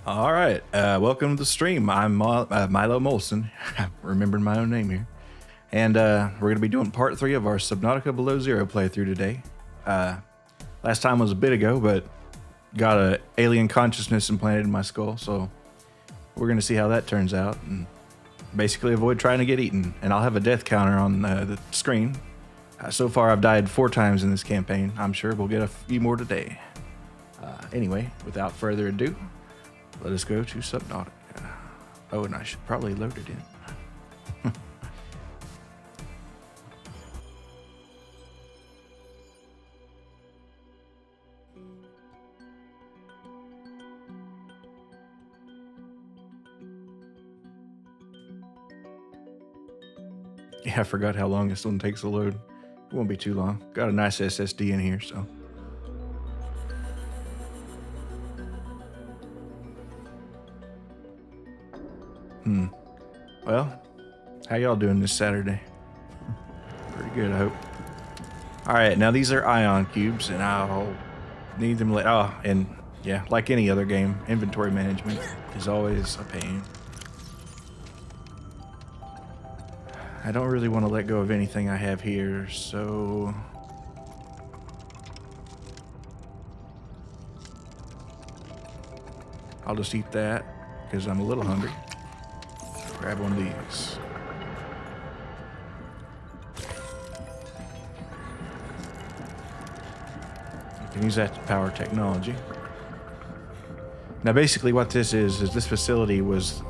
All right, welcome to the stream. I'm Milo Molson. Remembering my own name here, and we're going to be doing part 3 of our Subnautica Below Zero playthrough today. Last time was a bit ago, but got a alien consciousness implanted in my skull, so we're going to see how that turns out, and basically avoid trying to get eaten. And I'll have a death counter on the screen. So far, I've died 4 times in this campaign. I'm sure we'll get a few more today. Anyway, without further ado, let us go to Subnautica. Oh, and I should probably load it in. Yeah, I forgot how long this one takes to load. It won't be too long. Got a nice SSD in here, so. Well, how y'all doing this Saturday? Pretty good, I hope. All right, now these are ion cubes, and I'll need them later. Oh, and yeah, like any other game, inventory management is always a pain. I don't really want to let go of anything I have here, so I'll just eat that because I'm a little hungry. Grab one of these. You can use that to power technology. Now basically what this is this facility was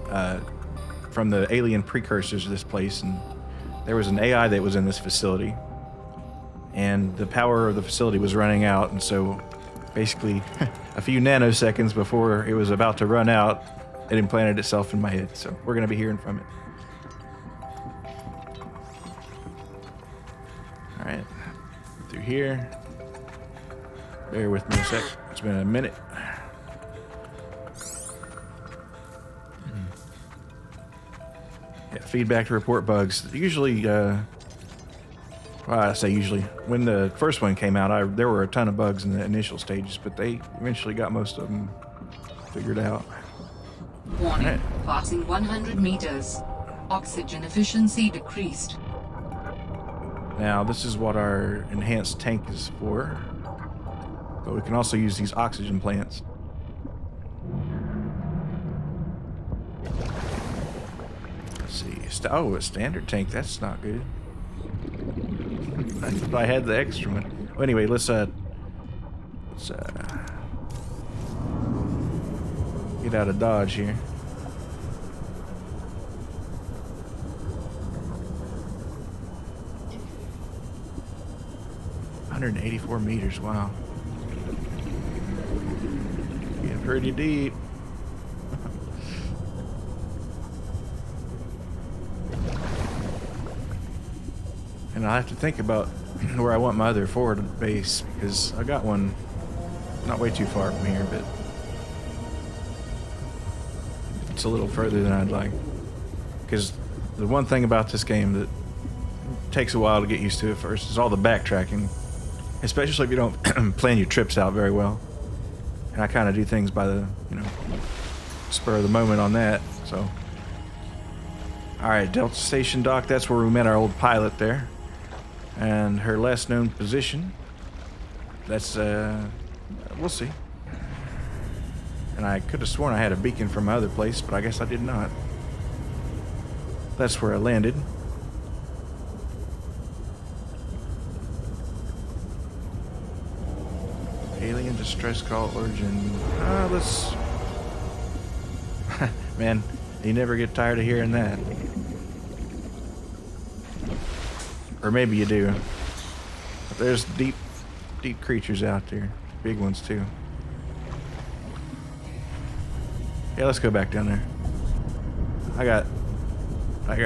from the alien precursors of this place, and there was an AI that was in this facility, and the power of the facility was running out, and so basically a few nanoseconds before it was about to run out, it implanted itself in my head, so we're going to be hearing from it. All right, through here. Bear with me a sec. It's been a minute. Yeah, feedback to report bugs. Usually, well, I say usually. When the first one came out, there were a ton of bugs in the initial stages, but they eventually got most of them figured out. Warning, right. Passing 100 meters. Oxygen efficiency decreased. Now, this is what our enhanced tank is for, but we can also use these oxygen plants. Let's see. Oh, a standard tank. That's not good. I thought I had the extra one. Well, anyway, let's get out of Dodge here. $184 meters, wow. Getting pretty deep. And I'll have to think about where I want my other forward base, because I got one not way too far from here, but it's a little further than I'd like. Because the one thing about this game that takes a while to get used to at first is all the backtracking, especially if you don't plan your trips out very well. And I kind of do things by the, spur of the moment on that, so. All right, Delta Station Dock, that's where we met our old pilot there. And her last known position, that's, we'll see. And I could have sworn I had a beacon from my other place, but I guess I did not. That's where I landed. Alien distress call origin. Let's... Man, you never get tired of hearing that. Or maybe you do. But there's deep creatures out there. Big ones, too. Yeah, let's go back down there. I got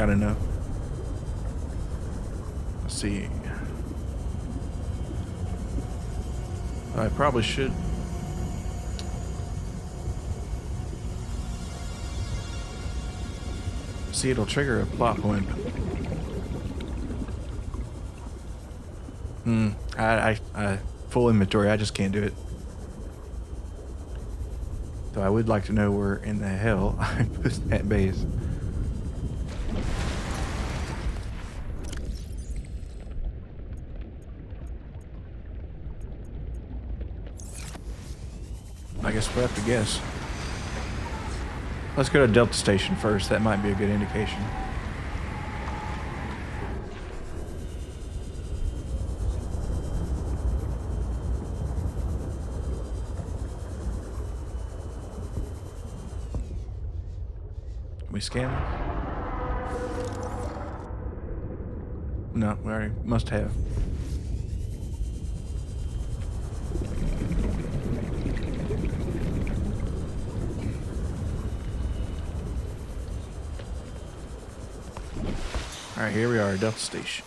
enough. Let's see. I probably should. See, it'll trigger a plot point. I full inventory. I just can't do it. Though I would like to know where in the hell I put that base. I guess we'll have to guess. Let's go to Delta Station first. That might be a good indication. Can we scan it? No, we already must have. Alright, here we are, Delta Station.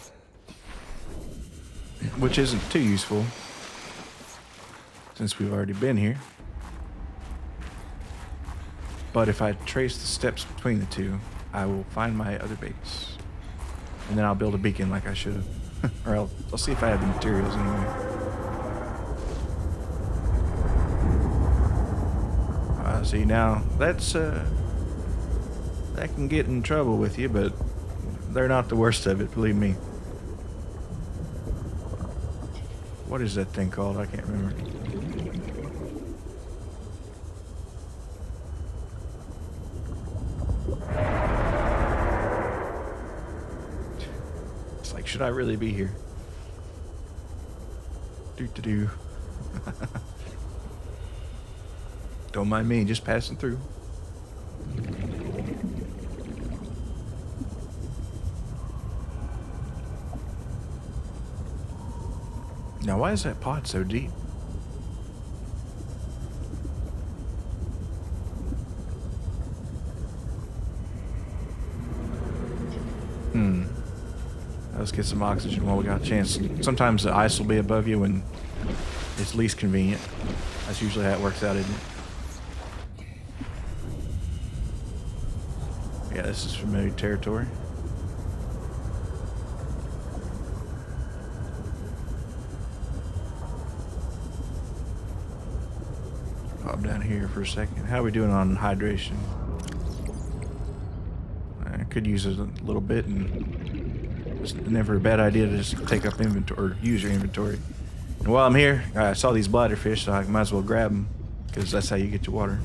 Which isn't too useful, since we've already been here. But if I trace the steps between the two, I will find my other base. And then I'll build a beacon like I should have. Or I'll see if I have the materials anyway. See, now, that's, that can get in trouble with you, but they're not the worst of it, believe me. What is that thing called? I can't remember. It's like, should I really be here? Do. Don't mind me, just passing through. Now, why is that pod so deep? Let's get some oxygen while we got a chance. Sometimes the ice will be above you when it's least convenient. That's usually how it works out, isn't it? Yeah, this is familiar territory. Pop down here for a second. How are we doing on hydration? I could use a little bit, and it's never a bad idea to just take up inventory or use your inventory. And while I'm here, I saw these bladderfish, so I might as well grab them, because that's how you get your water.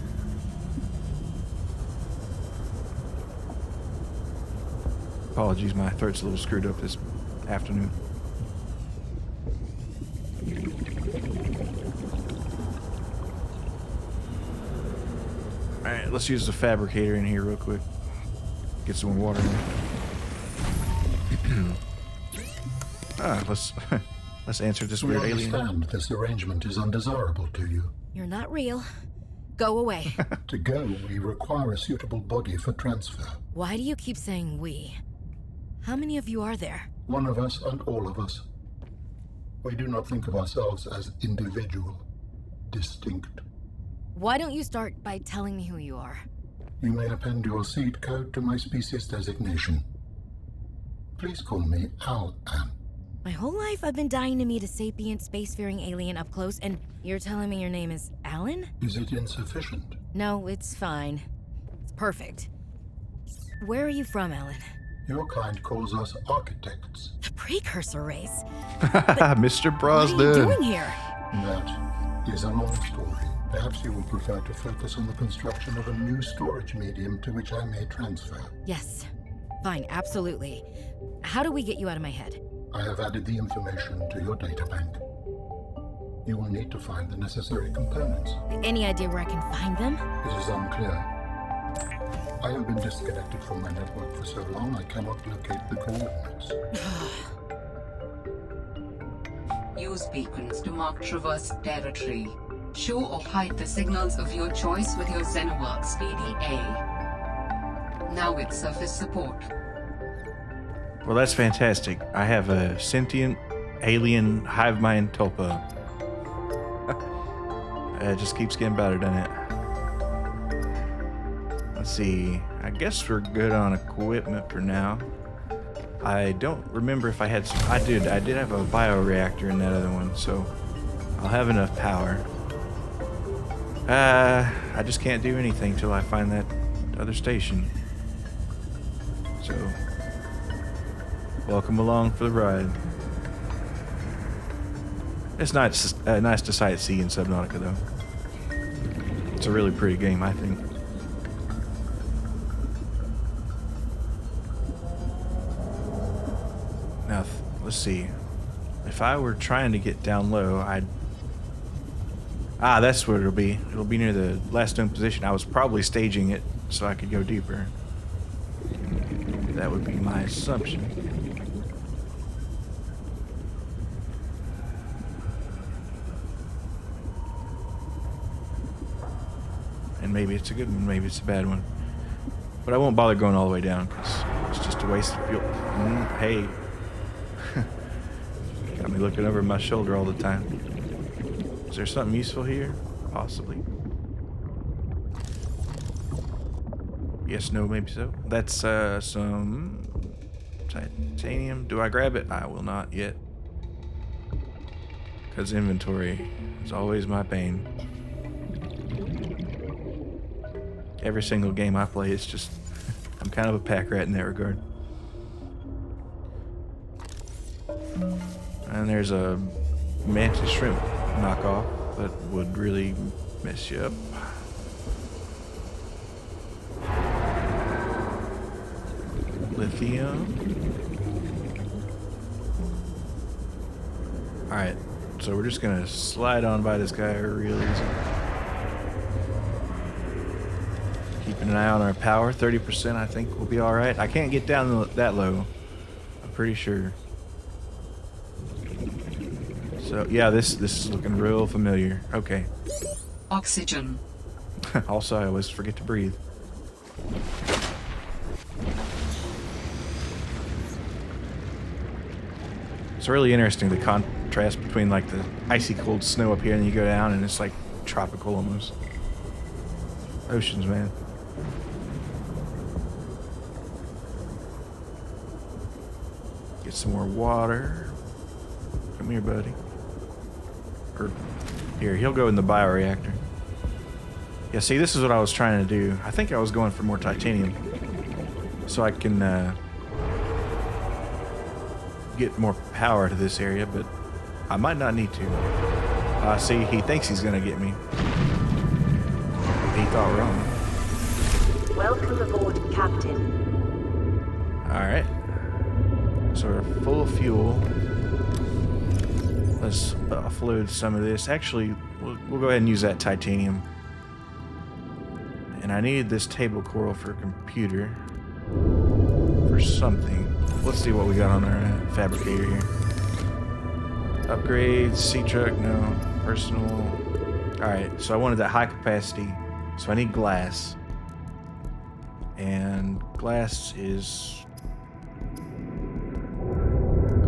Apologies, my throat's a little screwed up this afternoon. Alright, let's use the fabricator in here real quick. Get some more water in there. Let's answer this weird alien. We understand this arrangement is undesirable to you. You're not real. Go away. To go, we require a suitable body for transfer. Why do you keep saying we? How many of you are there? One of us and all of us. We do not think of ourselves as individual, distinct. Why don't you start by telling me who you are? You may append your seed code to my species designation. Please call me Al-An. My whole life I've been dying to meet a sapient spacefaring alien up close, and you're telling me your name is Alan? Is it insufficient? No, it's fine. It's perfect. Where are you from, Alan? Your kind calls us architects. The precursor race. Mr. Brosnan. What are you doing here? That is a long story. Perhaps you will prefer to focus on the construction of a new storage medium to which I may transfer. Yes. Fine, absolutely. How do we get you out of my head? I have added the information to your databank. You will need to find the necessary components. Any idea where I can find them? It is unclear. I have been disconnected from my network for so long I cannot locate the coordinates. Use beacons to mark traverse territory. Show or hide the signals of your choice with your Xenoworks PDA. Now with surface support. Well, that's fantastic. I have a sentient alien hive mind tulpa. It just keeps getting better, doesn't it? Let's see. I guess we're good on equipment for now. I don't remember if I had some. I did have a bioreactor in that other one, so I'll have enough power. I just can't do anything till I find that other station. So, welcome along for the ride. It's nice to sightsee in Subnautica, though. It's a really pretty game, I think. Now, let's see. If I were trying to get down low, I'd... Ah, that's what it'll be. It'll be near the last known position. I was probably staging it so I could go deeper. That would be my assumption. And maybe it's a good one, maybe it's a bad one. But I won't bother going all the way down, because it's just a waste of fuel. Hey. Got me looking over my shoulder all the time. Is there something useful here? Possibly. Yes, no, maybe so. That's some titanium. Do I grab it? I will not yet. Because inventory is always my pain. Every single game I play, it's just... I'm kind of a pack rat in that regard. And there's a mantis shrimp knockoff that would really mess you up. Lithium. Alright, so we're just gonna slide on by this guy real easy. Keeping an eye on our power, 30% I think will be alright. I can't get down that low, I'm pretty sure. So yeah, this is looking real familiar. Okay. Oxygen. Also, I always forget to breathe. It's really interesting, the contrast between like the icy cold snow up here and you go down and it's like tropical almost. Oceans, man. Get some more water. Come here, buddy. Or here, he'll go in the bioreactor. Yeah, see, this is what I was trying to do. I think I was going for more titanium. So I can get more power to this area, but I might not need to. See, he thinks he's gonna get me. He thought wrong. Welcome aboard, Captain. Alright. So we're full of fuel. Let's offload some of this. Actually, we'll go ahead and use that titanium. And I need this table coral for a computer. For something. Let's see what we got on our fabricator here. Upgrades, sea truck, no. Personal. Alright, so I wanted that high capacity. So I need glass. And glass is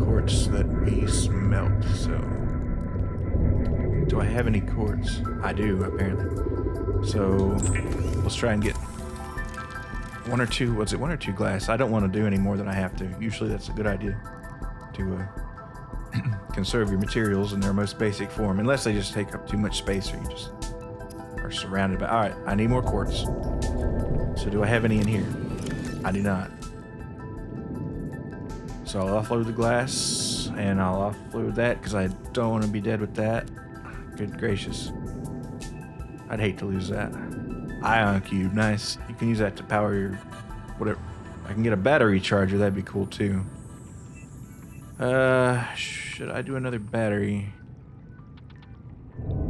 quartz that we smelt, so. Do I have any quartz? I do, apparently. So let's try and get one or two, what's it, one or two glass. I don't want to do any more than I have to. Usually that's a good idea to conserve your materials in their most basic form, unless they just take up too much space or you just are surrounded by. Alright, I need more quartz. So do I have any in here? I do not. So I'll offload the glass and I'll offload that because I don't want to be dead with that. Good gracious. I'd hate to lose that. Ion cube, nice. You can use that to power your whatever. I can get a battery charger, that'd be cool too. Should I do another battery?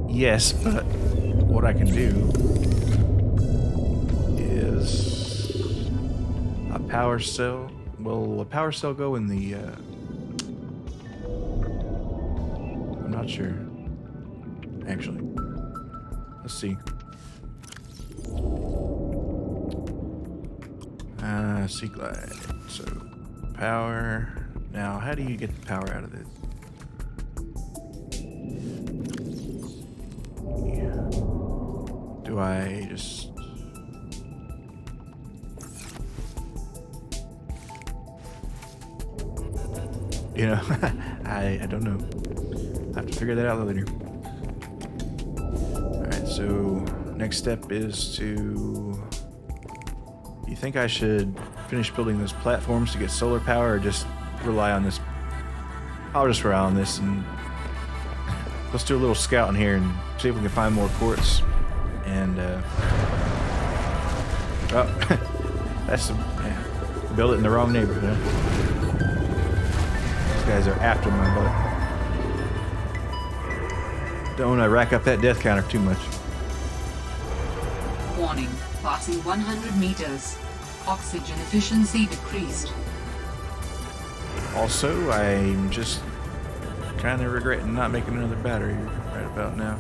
Yes, but what I can do is a power cell. Will a power cell go in the I'm not sure. Actually. Let's see. Sea glide. So power. Now, how do you get the power out of this? Yeah. Do I just... You know, I don't know. I have to figure that out later. Alright, so... next step is to... You think I should finish building those platforms to get solar power, or just rely on this? I'll just rely on this, and let's do a little scout in here and see if we can find more quartz. And oh, that's build it in the wrong neighborhood. These guys are after my butt. Don't want to rack up that death counter too much. Warning, passing 100 meters. Oxygen efficiency decreased. Also, I'm just kind of regretting not making another battery right about now.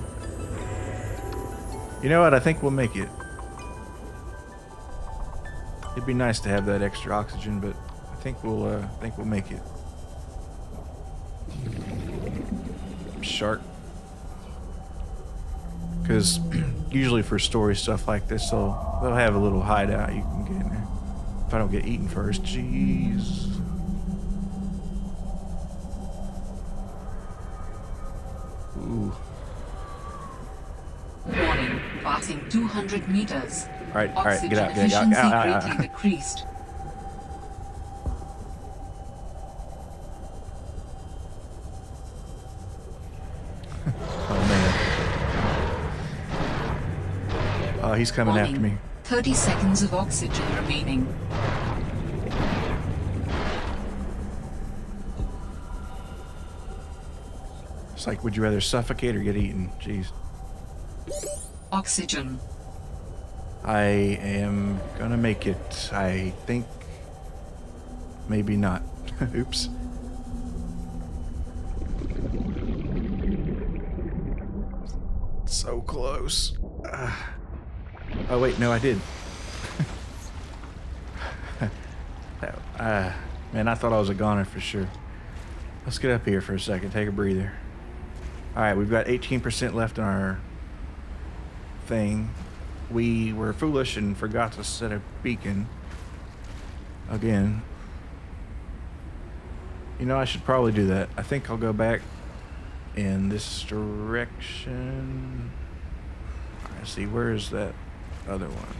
You know what? I think we'll make it. It'd be nice to have that extra oxygen, but I think we'll make it. Shark. Because usually for story stuff like this, they'll have a little hideout you can get in there. If I don't get eaten first, jeez. Ooh. Warning, passing 200 meters. All right, Oxygen get out, efficiency out. greatly decreased. Oh man. Oh, he's coming Warning, after me. 30 seconds of oxygen remaining. It's like, would you rather suffocate or get eaten? Jeez. Oxygen. I am gonna make it. I think. Maybe not. Oops. So close. Oh wait, no, I did. Man, I thought I was a goner for sure. Let's get up here for a second. Take a breather. All right, we've got 18% left on our thing. We were foolish and forgot to set a beacon again. You know, I should probably do that. I think I'll go back in this direction. All right, see, where is that other one?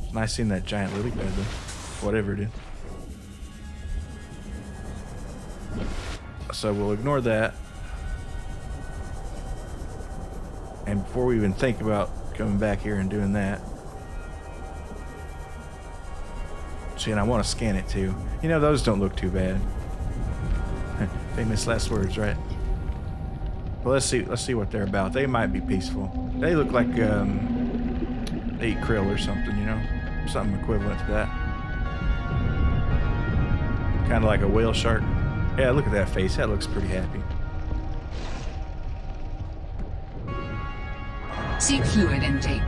It's nice seeing that giant lily pad though. Whatever it is. So we'll ignore that. And before we even think about coming back here and doing that. See, and I want to scan it too. You know, those don't look too bad. Famous last words, right? Well, let's see what they're about. They might be peaceful. They look like they eat krill or something, you know? Something equivalent to that. Kind of like a whale shark. Yeah, look at that face. That looks pretty happy. Seek fluid intake.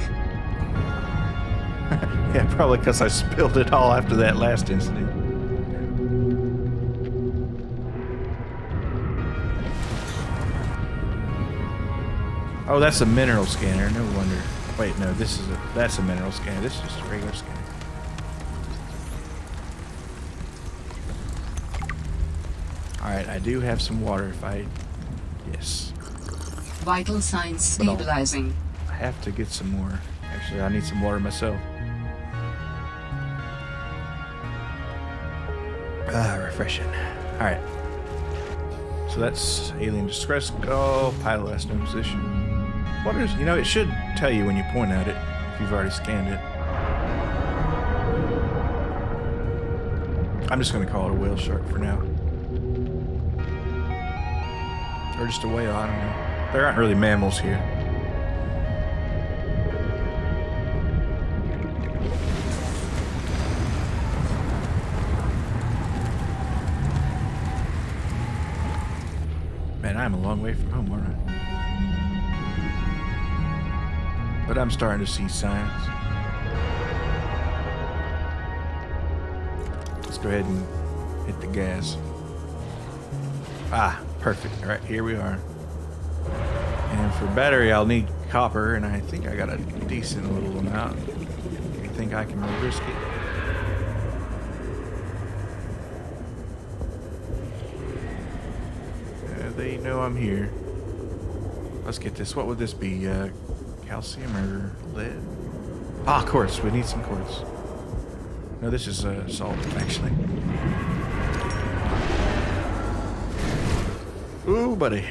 Yeah, probably because I spilled it all after that last incident. Oh, that's a mineral scanner. No wonder. Wait, no, that's a mineral scanner. This is just a regular scanner. Alright, I do have some water if I... Yes. Vital signs stabilizing. I have to get some more. Actually, I need some water myself. Refreshing. Alright. So that's alien distress call. Pilot last known position. What is... You know, it should tell you when you point at it, if you've already scanned it. I'm just going to call it a whale shark for now. Or just a whale, I don't know. There aren't really mammals here. Man, I'm a long way from home, aren't I? But I'm starting to see signs. Let's go ahead and hit the gas. Ah, perfect. All right, here we are. And for battery, I'll need copper, and I think I got a decent little amount. I think I can risk it. They know I'm here. let's get this. What would this be? Calcium or lead? Ah, quartz. We need some quartz. No, this is salt, actually. Ooh, buddy.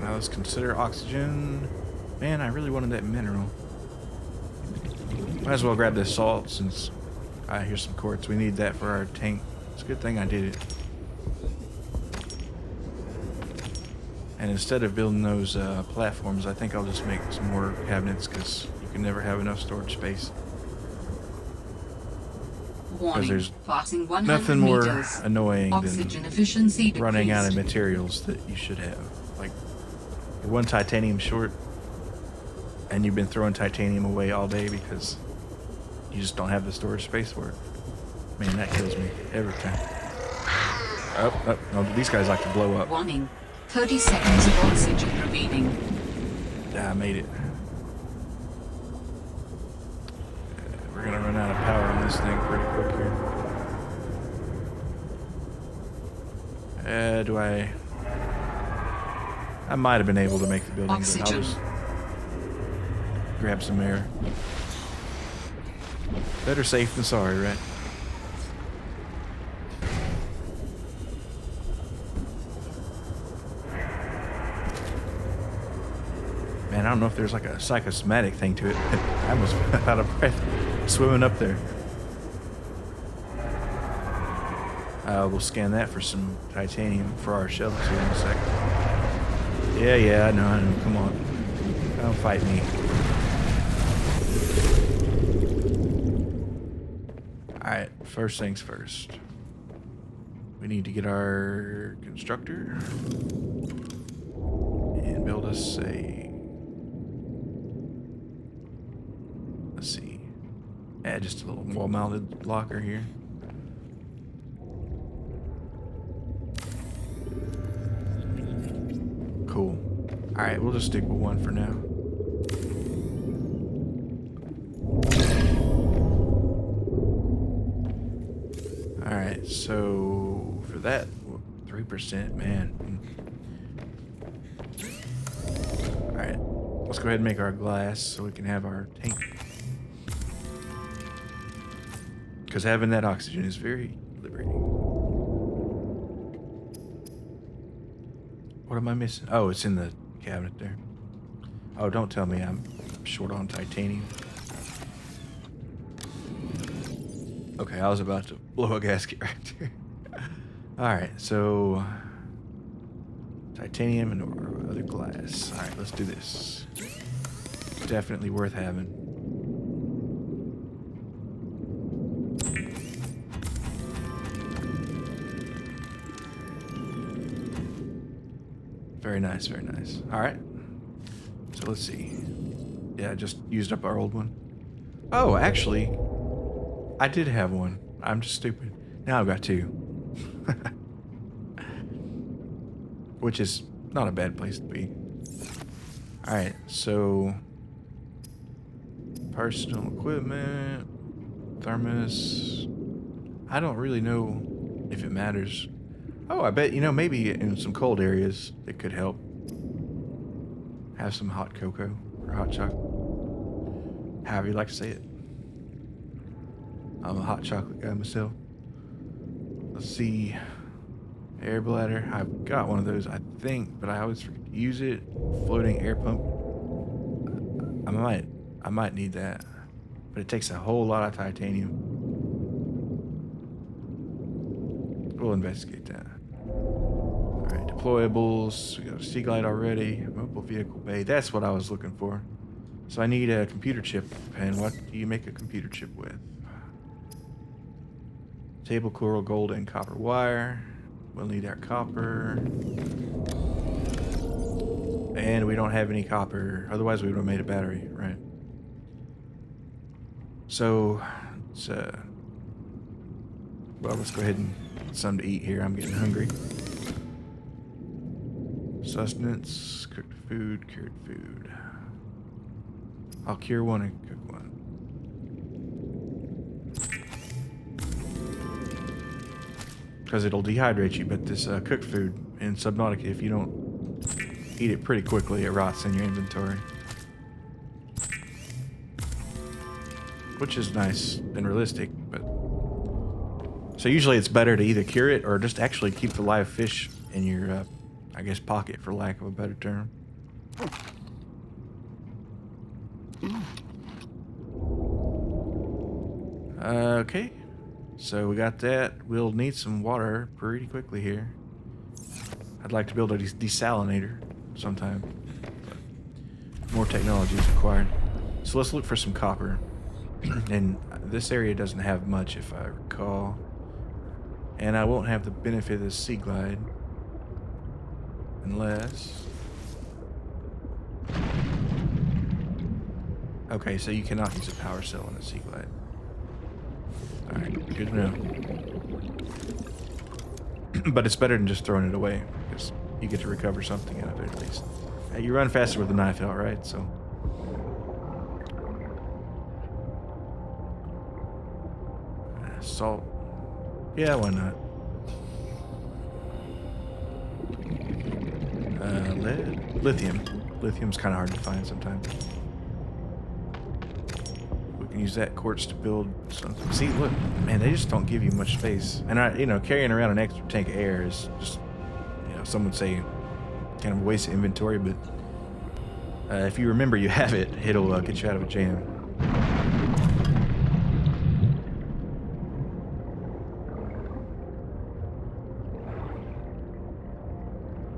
Now let's consider oxygen. Man, I really wanted that mineral. Might as well grab this salt since here's some quartz. We need that for our tank. It's a good thing I did it. And instead of building those platforms, I think I'll just make some more cabinets because you can never have enough storage space. Because there's passing 100 nothing more meters. annoying Oxygen than efficiency running out of decreased. materials that you should have. Like, you're one titanium short, and you've been throwing titanium away all day because you just don't have the storage space for it. Man, that kills me every time. Oh, no, these guys like to blow up. Warning. 30 seconds of oxygen remaining. Yeah, I made it. We're gonna run out of power on this thing pretty quick here. I might have been able to make the building, but I'll Oxygen. just grab some air. Better safe than sorry, right? Man, I don't know if there's like a psychosomatic thing to it. I almost fell out of breath swimming up there. We'll scan that for some titanium for our shelves here in a second. Yeah, I know. Come on. Don't fight me. Alright, first things first. We need to get our constructor and build us a... Let's see. Yeah, just a little wall-mounted locker here. Cool. Alright, we'll just stick with one for now. Alright, so for that, 3%, man. Alright, let's go ahead and make our glass so we can have our tank. Because having that oxygen is very liberating. What am I missing? Oh, it's in the cabinet there. Oh, don't tell me I'm short on titanium. Okay, I was about to blow a gasket right there. Alright, so... titanium and our other glass. Alright, let's do this. Definitely worth having. Very nice, very nice. Alright. So let's see. Yeah, I just used up our old one. Oh, actually, I did have one. I'm just stupid. Now I've got two. Which is not a bad place to be. Alright, so... personal equipment... thermos... I don't really know if it matters. Oh, I bet, maybe in some cold areas it could help. Have some hot cocoa or hot chocolate. However you like to say it. I'm a hot chocolate guy myself. Let's see. Air bladder. I've got one of those, I think, but I always forget to use it. Floating air pump. I might need that. But it takes a whole lot of titanium. We'll investigate that. Alright, deployables. We got a sea glide already. Mobile vehicle bay. That's what I was looking for. So I need a computer chip. And what do you make a computer chip with? Table coral, gold, and copper wire. We'll need our copper. And we don't have any copper. Otherwise we would have made a battery, right? So, it's, well, let's go ahead and get something to eat here. I'm getting hungry. Sustenance, cooked food, cured food. I'll cure one and cook one. because it'll dehydrate you. But this cooked food in Subnautica, if you don't eat it pretty quickly, it rots in your inventory. Which is nice and realistic, but... So usually it's better to either cure it or just actually keep the live fish in your, I guess, pocket, for lack of a better term. Okay, so we got that. We'll need some water pretty quickly here. I'd like to build a desalinator sometime. More technology is required. So let's look for some copper. And this area doesn't have much, if I recall. And I won't have the benefit of the sea glide. Unless... Okay, so you cannot use a power cell on a sea glide. Alright, good to know. But it's better than just throwing it away, because you get to recover something out of it at least. You run faster with the knife out, right? So... salt. Yeah, why not? Lead? Lithium. Lithium's kind of hard to find sometimes. We can use that quartz to build something. See, look, man, they just don't give you much space. And you know, carrying around an extra tank of air is just, you know, some would say kind of a waste of inventory, but if you remember you have it, it'll get you out of a jam.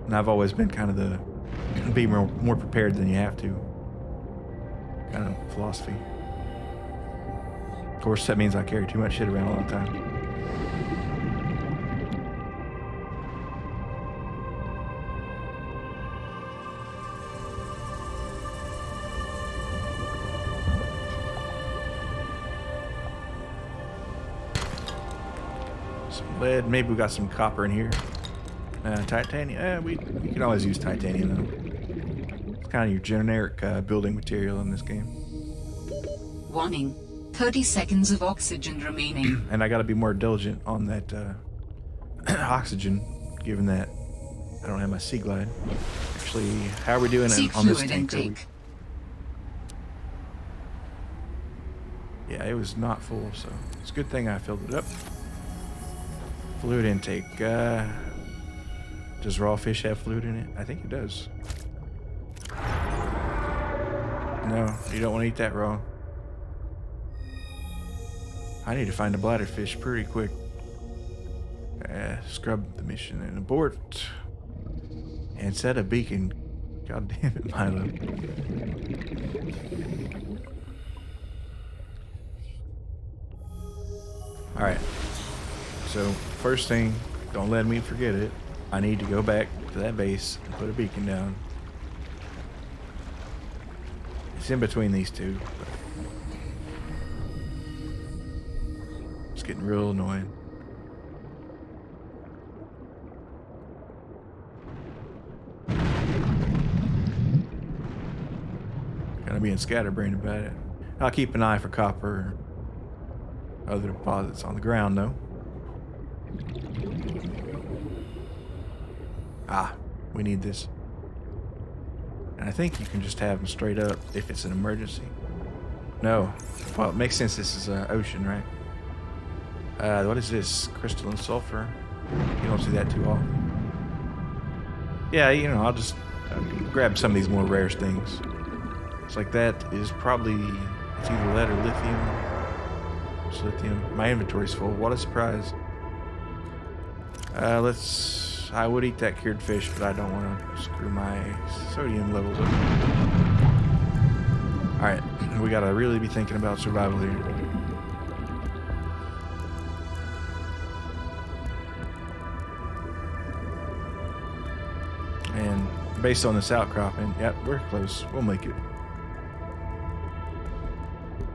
And I've always been kind of the be more prepared than you have to kind of philosophy. Of course, that means I carry too much shit around all the time. Some lead. Maybe we got some copper in here. Titanium. We can always use titanium though. It's kind of your generic building material in this game. Warning. 30 seconds of oxygen remaining. And I got to be more diligent on that oxygen, given that I don't have my sea glide. Actually, how are we doing on this tank? Yeah, it was not full, so it's a good thing I filled it up. Fluid intake. Does raw fish have fluid in it? I think it does. No, you don't want to eat that raw. I need to find a bladderfish pretty quick. Scrub the mission and abort. And set a beacon. God damn it, Milo. Alright. So, first thing, don't let me forget it. I need to go back to that base and put a beacon down. It's in between these two. It's getting real annoying. Kind of being scatterbrained about it. I'll keep an eye for copper or other deposits on the ground though. Ah, we need this. And I think you can just have them straight up if it's an emergency. No. Well, it makes sense this is ocean, right? What is this? Crystalline sulfur. You don't see that too often. Yeah, you know, I'll just grab some of these more rare things. It's like that is probably, it's either lead or lithium. It's lithium. My inventory's full. What a surprise. I would eat that cured fish, but I don't want to screw my sodium levels up. Alright, we gotta really be thinking about survival here. And based on this outcropping, yep, we're close. We'll make it.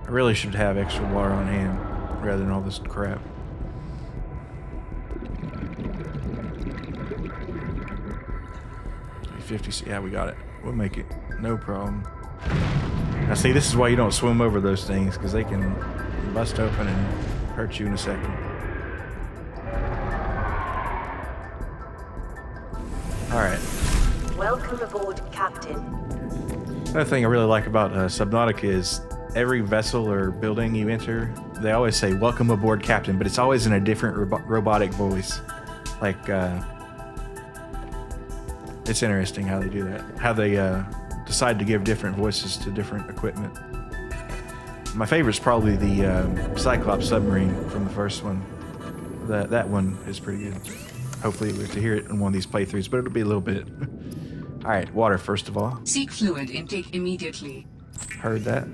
I really should have extra water on hand rather than all this crap. Yeah, we got it. We'll make it. No problem. Now see, this is why you don't swim over those things, because they can bust open and hurt you in a second. Another thing I really like about Subnautica is every vessel or building you enter, they always say, "Welcome aboard, Captain," but it's always in a different robotic voice. Like, it's interesting how they do that. How they decide to give different voices to different equipment. My favorite's probably the Cyclops submarine from the first one. That one is pretty good. Hopefully we get to hear it in one of these playthroughs, but it'll be a little bit. All right, water first of all. Seek fluid intake immediately. Heard that.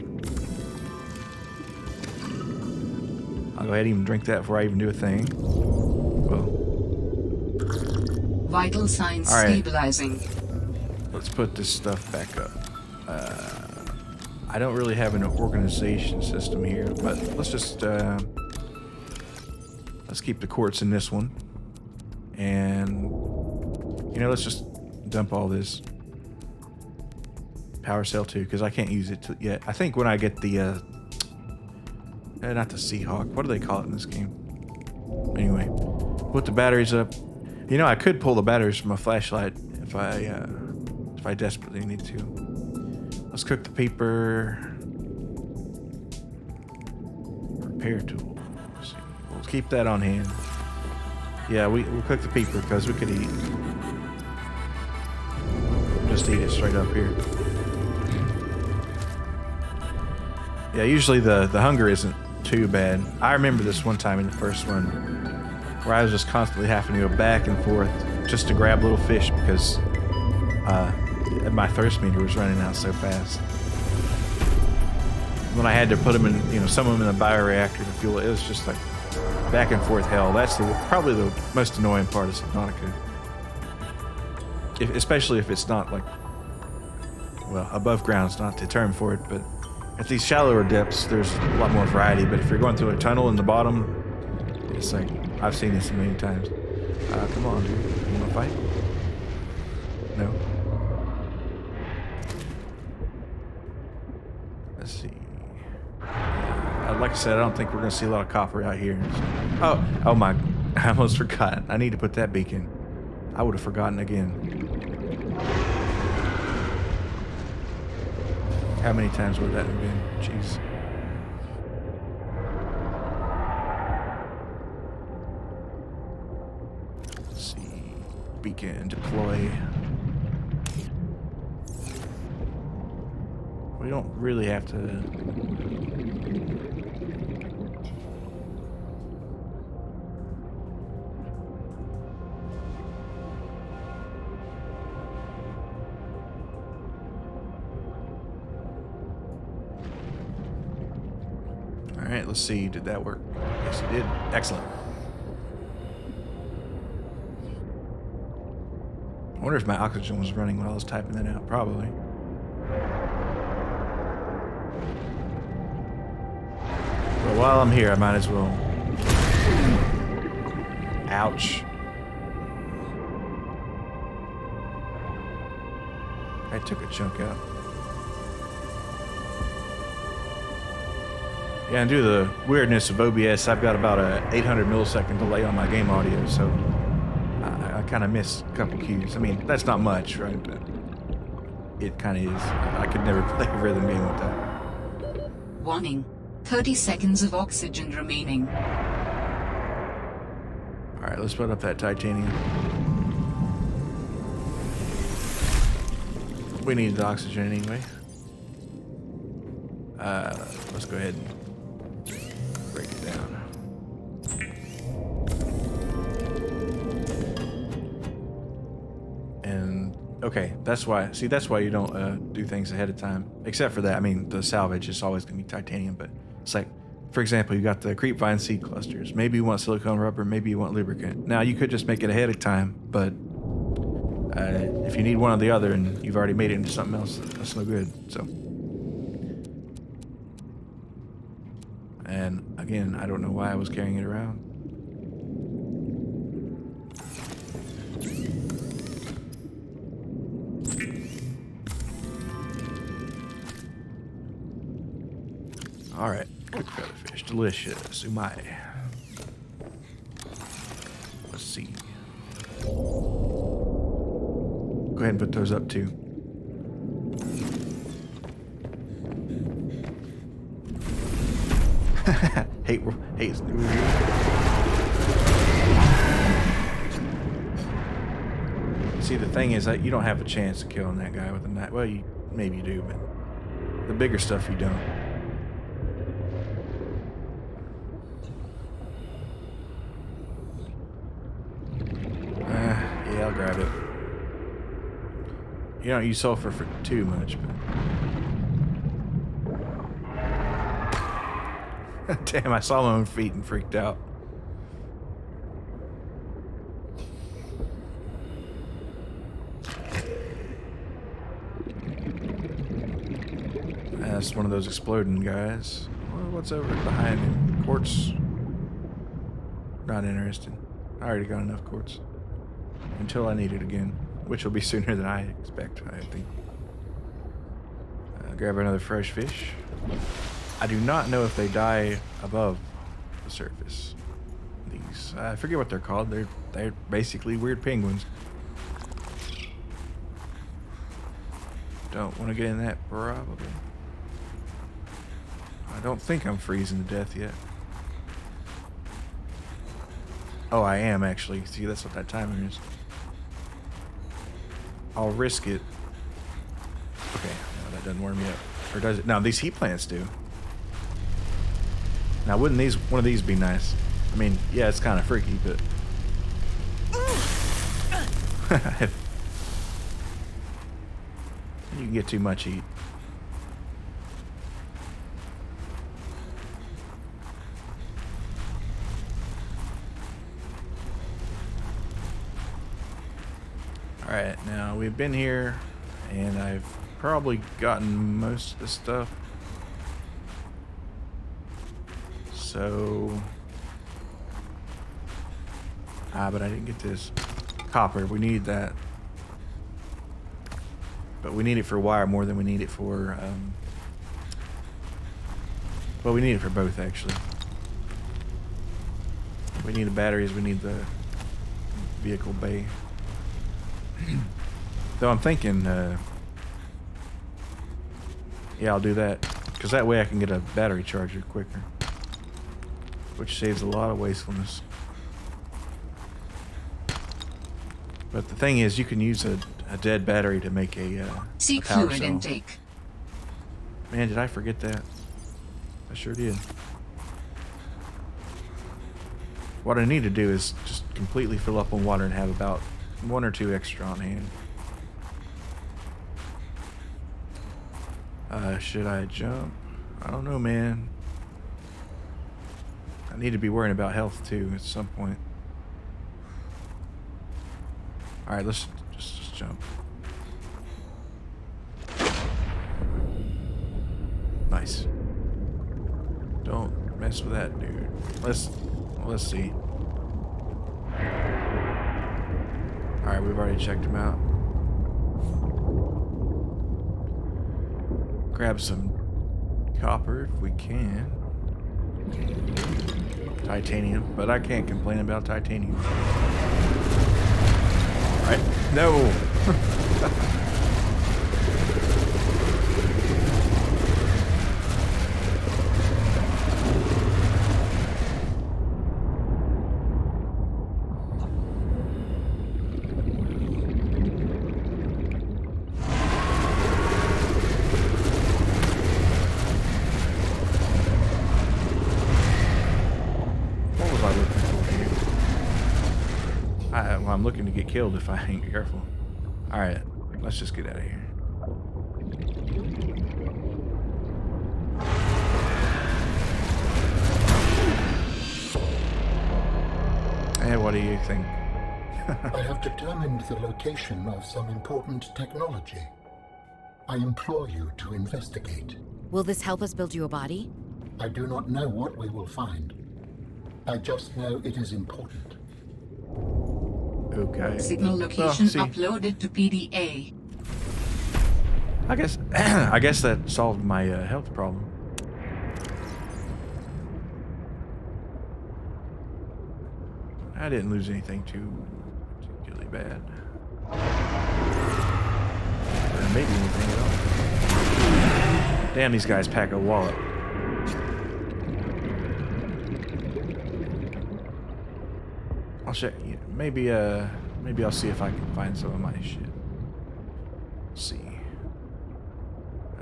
I'll go ahead and even drink that before I even do a thing. Well, Vital signs all right. stabilizing. Let's put this stuff back up. I don't really have an organization system here, but let's just let's keep the quartz in this one, and you know, let's just dump all this power cell too, because I can't use it yet. I think when I get the not the Seahawk, what do they call it in this game? Anyway, put the batteries up. You know, I could pull the batteries from a flashlight if I desperately need to. Let's cook the paper. Repair tool. We'll keep that on hand. Yeah, we'll cook the paper because we could eat. Just eat it straight up here. Yeah, usually the hunger isn't too bad. I remember this one time in the first one where I was just constantly having to go back and forth just to grab little fish because my thirst meter was running out so fast. When I had to put them in, you know, some of them in a bioreactor to fuel it, it was just like back and forth hell. That's probably the most annoying part of Subnautica. Especially if it's not like, well, above ground's not the term for it, but at these shallower depths, there's a lot more variety. But if you're going through a tunnel in the bottom, it's like, I've seen this a million times. Come on, dude. You want to fight? No? Let's see. Like I said, I don't think we're going to see a lot of copper out here. Oh my, I almost forgot. I need to put that beacon. I would have forgotten again. How many times would that have been? Jeez. Let's see. Beacon deploy. We don't really have to. All right, let's see. Did that work? Yes, it did. Excellent. I wonder if my oxygen was running while I was typing that out. Probably. But while I'm here, I might as well. Ouch. I took a chunk out. Yeah, and due to the weirdness of OBS, I've got about a 800 millisecond delay on my game audio, so I kind of missed a couple cues. I mean, that's not much, right? But it kind of is. I could never play a rhythm game with that. Warning. 30 seconds of oxygen remaining. All right, let's put up that titanium. We need the oxygen anyway. Let's go ahead and break it down. And okay, that's why. See, that's why you don't do things ahead of time. Except for that, I mean, the salvage is always going to be titanium. But it's like, for example, you got the creepvine seed clusters. Maybe you want silicone rubber. Maybe you want lubricant. Now you could just make it ahead of time, but if you need one or the other and you've already made it into something else, that's no good. So. And again, I don't know why I was carrying it around. All right, good featherfish, delicious, umai. Let's see. Go ahead and put those up too. hate. See, the thing is that you don't have a chance of killing that guy with a knife. Well, maybe you do, but the bigger stuff you don't. Yeah, I'll grab it. You don't use sulfur for too much, but damn, I saw my own feet and freaked out. That's one of those exploding guys. What's over behind him? Quartz? Not interested. I already got enough quartz. Until I need it again. Which will be sooner than I expect, I think. Grab another fresh fish. I do not know if they die above the surface. These, I forget what they're called. They're basically weird penguins. Don't want to get in that, probably. I don't think I'm freezing to death yet. Oh, I am actually. See, that's what that timer is. I'll risk it. Okay, no, that doesn't warm me up. Or does it? No, these heat plants do. Now, wouldn't one of these be nice? I mean, yeah, it's kind of freaky, but... you can get too much heat. Alright, now we've been here, and I've probably gotten most of the stuff. So... but I didn't get this. Copper, we need that. But we need it for wire more than we need it for, well, we need it for both, actually. We need the batteries, we need the vehicle bay. Though I'm thinking, yeah, I'll do that. Because that way I can get a battery charger quicker. Which saves a lot of wastefulness. But the thing is, you can use a dead battery to make a Seek power fluid cell. intake. Man, did I forget that? I sure did. What I need to do is just completely fill up on water and have about 1 or 2 extra on hand. Should I jump? I don't know, man. I need to be worrying about health too at some point. Alright, let's just jump. Nice. Don't mess with that, dude. Let's see. Alright, we've already checked him out. Grab some copper if we can. Titanium, but I can't complain about titanium. Alright, no! I'm looking to get killed if I ain't careful. Alright, let's just get out of here. Hey, what do you think? I have determined the location of some important technology. I implore you to investigate. Will this help us build you a body? I do not know what we will find. I just know it is important. Okay. Signal location see. uploaded to PDA. I guess that solved my health problem. I didn't lose anything too particularly bad. Or maybe anything at all. Damn, these guys pack a wallop. I'll check. Maybe maybe I'll see if I can find some of my shit. Let's see.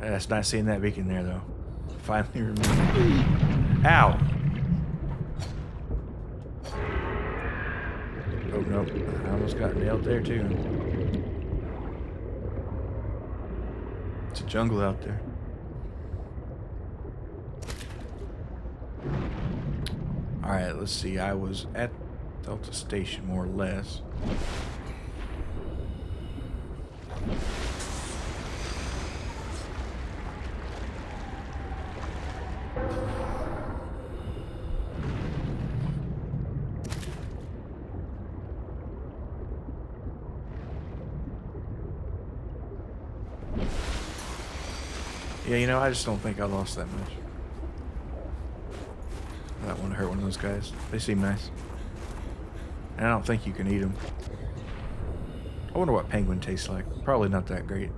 It's nice seeing that beacon there, though. Finally remembered. Ow! Oh, nope. I almost got nailed there, too. It's a jungle out there. Alright, let's see. I was at Delta Station, more or less. Yeah, you know, I just don't think I lost that much. I don't want to hurt one of those guys. They seem nice. And I don't think you can eat them. I wonder what penguin tastes like. Probably not that great.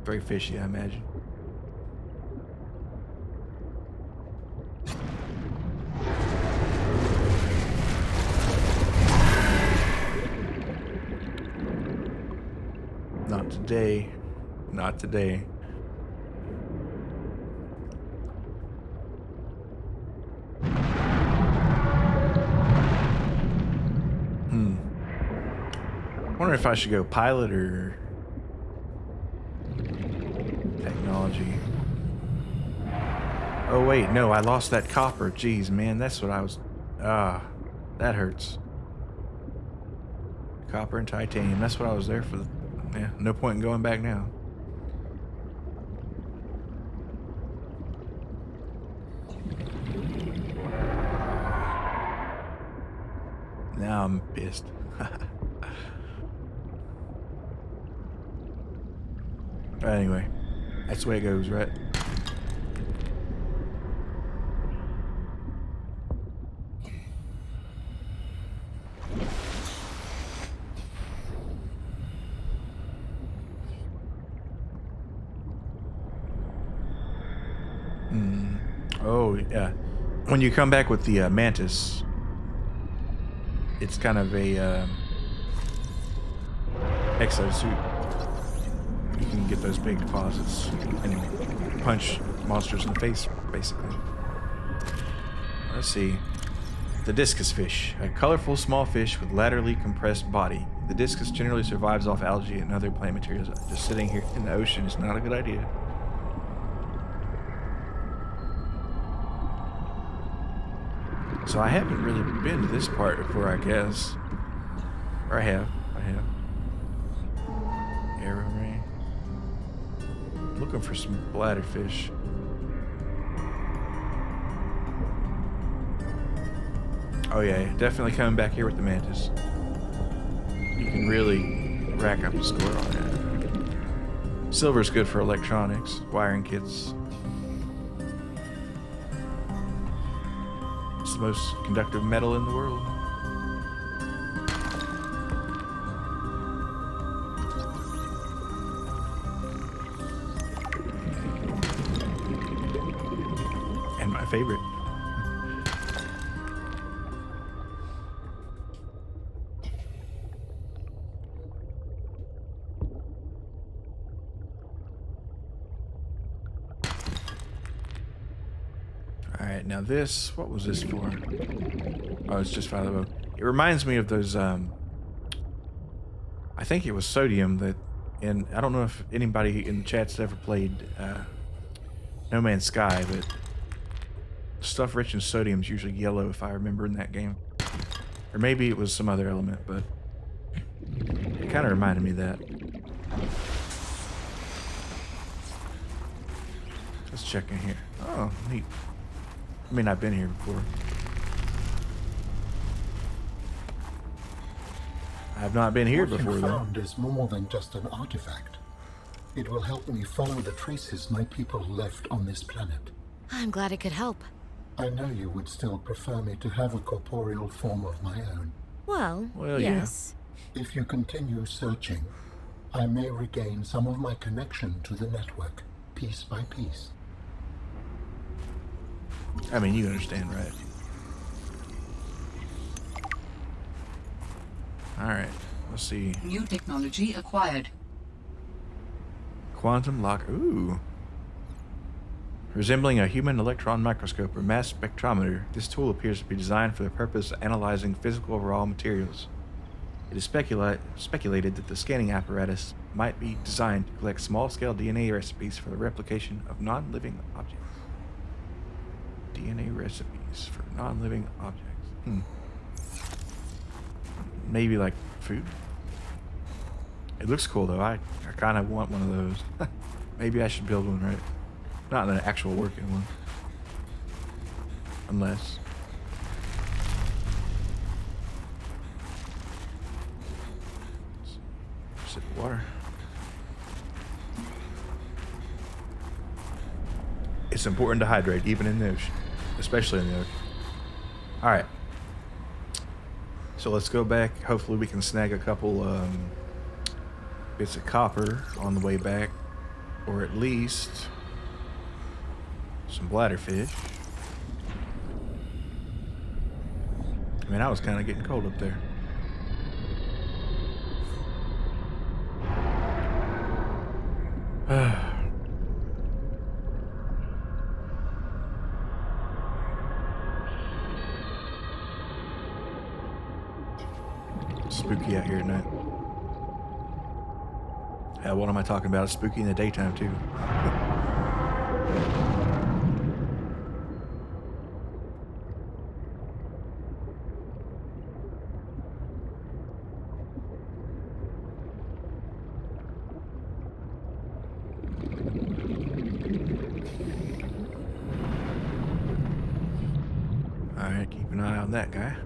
Very fishy, I imagine. Not today. Not today. I wonder if I should go pilot or technology. Oh wait, no, I lost that copper. Jeez, man, that's what I was... that hurts. Copper and titanium, that's what I was there for. Yeah, no point in going back now. Now I'm pissed. Anyway, that's the way it goes, right? Oh, yeah. When you come back with the mantis, it's kind of a exosuit. You can get those big deposits and punch monsters in the face, basically. Let's see. The discus fish, a colorful small fish with laterally compressed body. The discus generally survives off algae and other plant materials. Just sitting here in the ocean is not a good idea. So I haven't really been to this part before, I guess. Or I have. Arrow ray. Looking for some bladderfish. Oh yeah, definitely coming back here with the mantis. You can really rack up a score on that. Silver's good for electronics, wiring kits. It's the most conductive metal in the world. And my favorite. Alright, now this, what was this for? Oh, it's just fire the bow. It reminds me of those, I think it was sodium that, and I don't know if anybody in the chat's ever played No Man's Sky, but stuff rich in sodium is usually yellow if I remember in that game. Or maybe it was some other element, but it kind of reminded me of that. Let's check in here. Oh, neat. I mean, I've been here before. I have not been here before, though. What you found is more than just an artifact. It will help me follow the traces my people left on this planet. I'm glad it could help. I know you would still prefer me to have a corporeal form of my own. Well, yes. Yeah. If you continue searching, I may regain some of my connection to the network, piece by piece. I mean, you understand, right? Alright, let's see. New technology acquired. Quantum locker. Ooh. Resembling a human electron microscope or mass spectrometer, this tool appears to be designed for the purpose of analyzing physical raw materials. It is speculated that the scanning apparatus might be designed to collect small-scale DNA recipes for the replication of non-living objects. DNA recipes for non-living objects. Maybe like food? It looks cool though. I kind of want one of those. Maybe I should build one, right? Not an actual working one. Unless. Sip of water. It's important to hydrate, even in the ocean. Especially in the ocean. Alright. So let's go back. Hopefully we can snag a couple bits of copper on the way back. Or at least some bladderfish. I mean, I was kind of getting cold up there. Spooky out here at night. What am I talking about? It's spooky in the daytime too. Alright, keep an eye on that guy.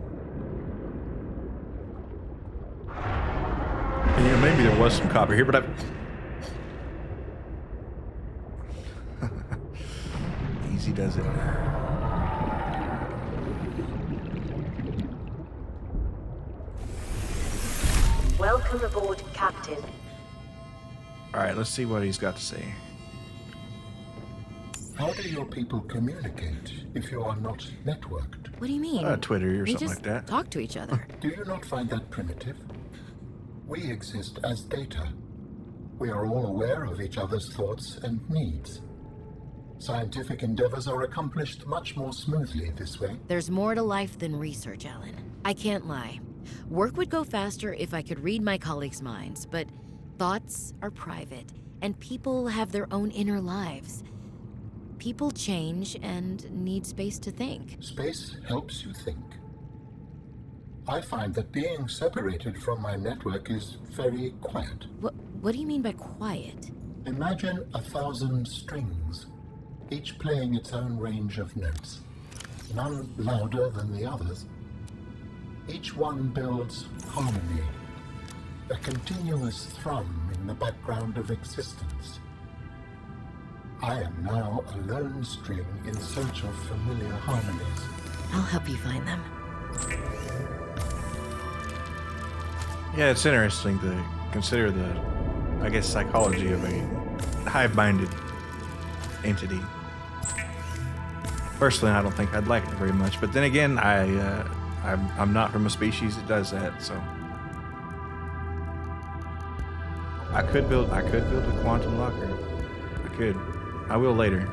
And, you know, maybe there was some copper here, but Easy does it. Welcome aboard, Captain. Alright, let's see what he's got to say. How do your people communicate if you are not networked? What do you mean? Twitter or We something just like that. talk to each other. Do you not find that primitive? We exist as data. We are all aware of each other's thoughts and needs. Scientific endeavors are accomplished much more smoothly this way. There's more to life than research, Alan. I can't lie. Work would go faster if I could read my colleagues' minds, but thoughts are private, and people have their own inner lives. People change and need space to think. Space helps you think. I find that being separated from my network is very quiet. What do you mean by quiet? Imagine 1,000 strings, each playing its own range of notes, none louder than the others. Each one builds harmony, a continuous thrum in the background of existence. I am now a lone string in search of familiar harmonies. I'll help you find them. Yeah, it's interesting to consider the, I guess, psychology of a hive-minded entity. Personally, I don't think I'd like it very much, but then again, I'm not from a species that does that, so I could build a quantum locker. I could. I will later.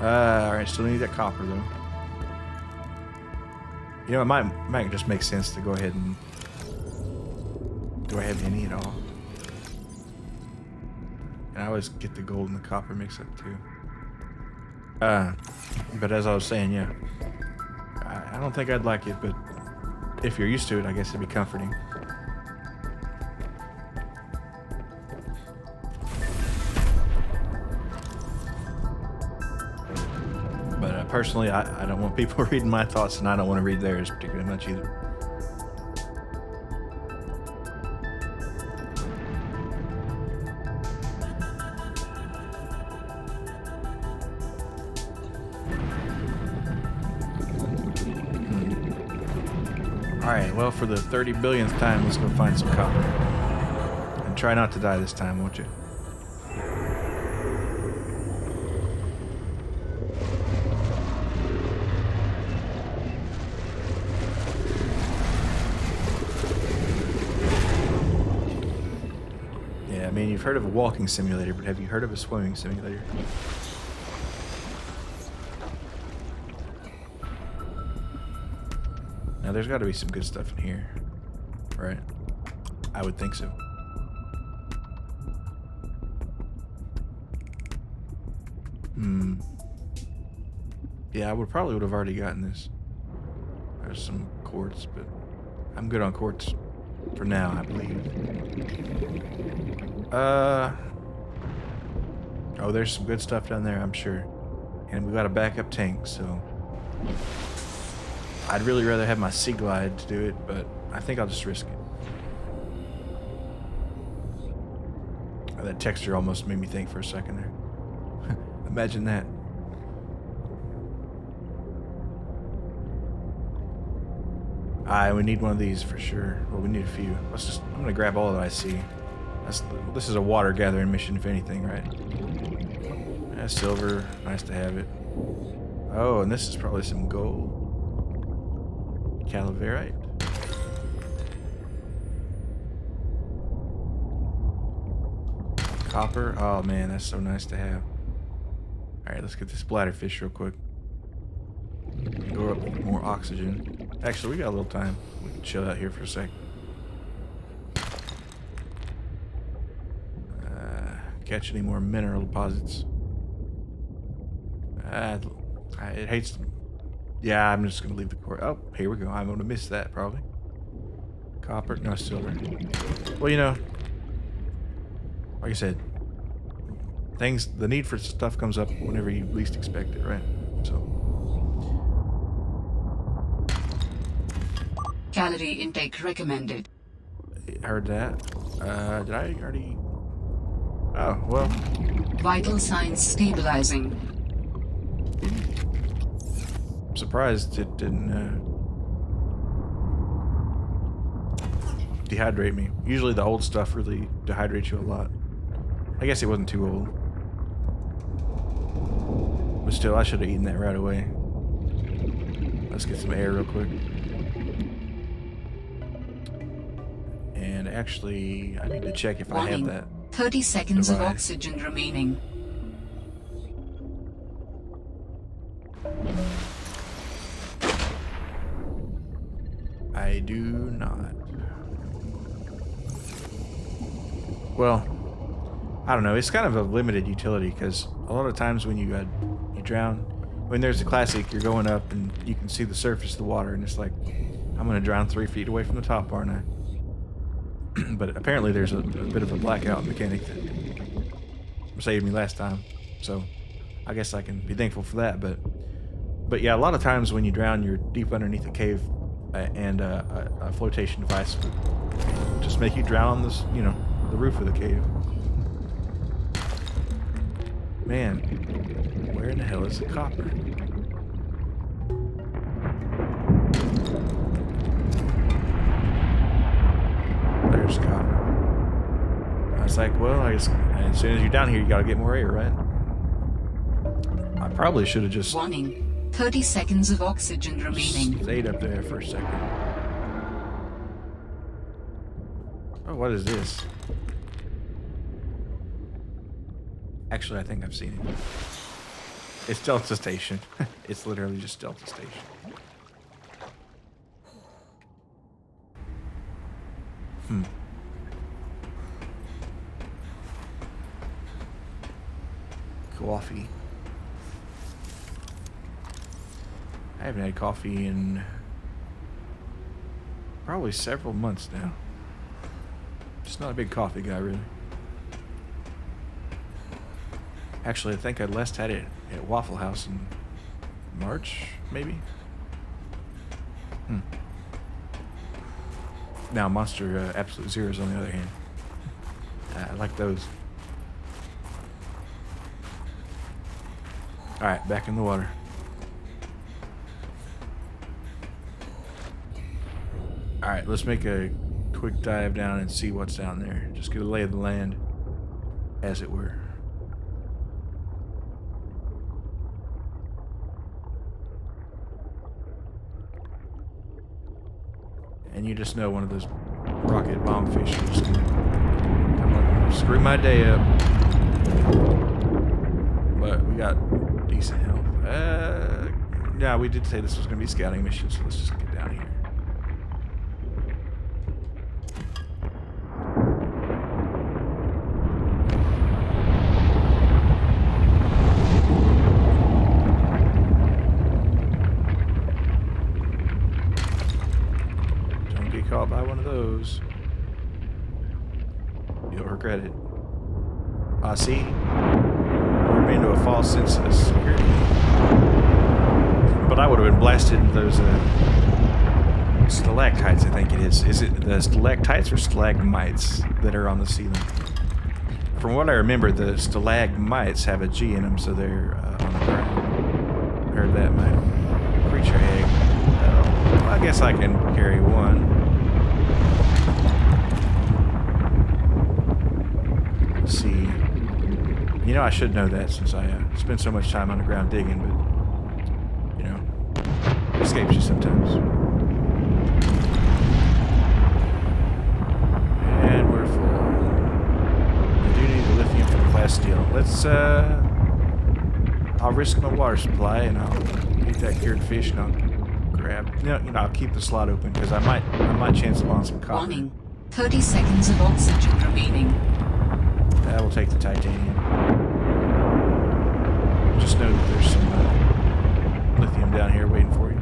All right, still need that copper though. You know, it might just make sense to go ahead and. Do I have any at all? And I always get the gold and the copper mixed up too. But as I was saying, yeah. I don't think I'd like it, but if you're used to it, I guess it'd be comforting. But personally, I don't want people reading my thoughts, and I don't want to read theirs particularly much either. Alright, well, for the 30 billionth time, let's go find some copper. And try not to die this time, won't you? I mean, you've heard of a walking simulator, but have you heard of a swimming simulator? Now, there's got to be some good stuff in here, right? I would think so. Yeah, I probably would have already gotten this. There's some quartz, but I'm good on quartz for now, I believe. Oh, there's some good stuff down there, I'm sure. And we got a backup tank, so I'd really rather have my Sea Glide to do it, but I think I'll just risk it. Oh, that texture almost made me think for a second there. Imagine that. We need one of these for sure. Well, we need a few. I'm gonna grab all that I see. This is a water gathering mission, if anything, right? Yeah, silver, nice to have it. Oh, and this is probably some gold. Calaverite. Copper. Oh man, that's so nice to have. Alright, let's get this bladderfish real quick. Go up with more oxygen. Actually, we got a little time. We can chill out here for a sec. Catch any more mineral deposits. It hates... Yeah, I'm just going to leave the core. Oh, here we go. I'm going to miss that, probably. Copper. No, silver. Well, you know, like I said, the need for stuff comes up whenever you least expect it, right? So... Calorie intake recommended. Heard that. Did I already... Oh, well. Vital signs stabilizing. I'm surprised it didn't dehydrate me. Usually the old stuff really dehydrates you a lot. I guess it wasn't too old. But still, I should have eaten that right away. Let's get some air real quick. And actually, I need to check if I have that. 30 seconds of oxygen remaining. I do not. Well, I don't know. It's kind of a limited utility because a lot of times when you drown, when there's a classic, you're going up and you can see the surface of the water, and it's like, I'm gonna drown 3 feet away from the top, aren't I? But apparently there's a bit of a blackout mechanic that saved me last time, so I guess I can be thankful for that. But yeah, a lot of times when you drown, you're deep underneath a cave, and a flotation device would just make you drown on this, you know, the roof of the cave. Man, where in the hell is the copper? There's copper. I was like, well, I guess as soon as you're down here, you gotta get more air, right? I probably should have just... Warning. 30 seconds of oxygen remaining. Stayed up there for a second. Oh, what is this? Actually, I think I've seen it. It's Delta Station. It's literally just Delta Station. Coffee. I haven't had coffee in probably several months now. Just not a big coffee guy, really. Actually, I think I last had it at Waffle House in March, maybe? Now, Monster Absolute Zeros, on the other hand. I like those. Alright, back in the water. Alright, let's make a quick dive down and see what's down there. Just get a lay of the land, as it were. And you just know one of those rocket bomb fish are just gonna Don't want to screw my day up. But we got decent health. Yeah, we did say this was going to be a scouting mission, so let's just get down here. Don't get caught by one of those. You'll regret it. See? We're into a false sense of security. But I would have been blasted into those stalactites, I think it is. Is it the stalactites or stalagmites that are on the ceiling? From what I remember, the stalagmites have a G in them, so they're on the ground. Heard that, my creature egg. Well, I guess I can carry one. Let's see. You know, I should know that since I spend so much time on the ground digging, but, you know, it escapes you sometimes. And we're full. I do need the lithium for the class steel. Let's, I'll risk my water supply and I'll eat that cured fish and I'll grab, you know, I'll keep the slot open because I might chance upon some copper. Warning. 30 seconds of oxygen remaining. I will take the titanium. Just know that there's some lithium down here waiting for you.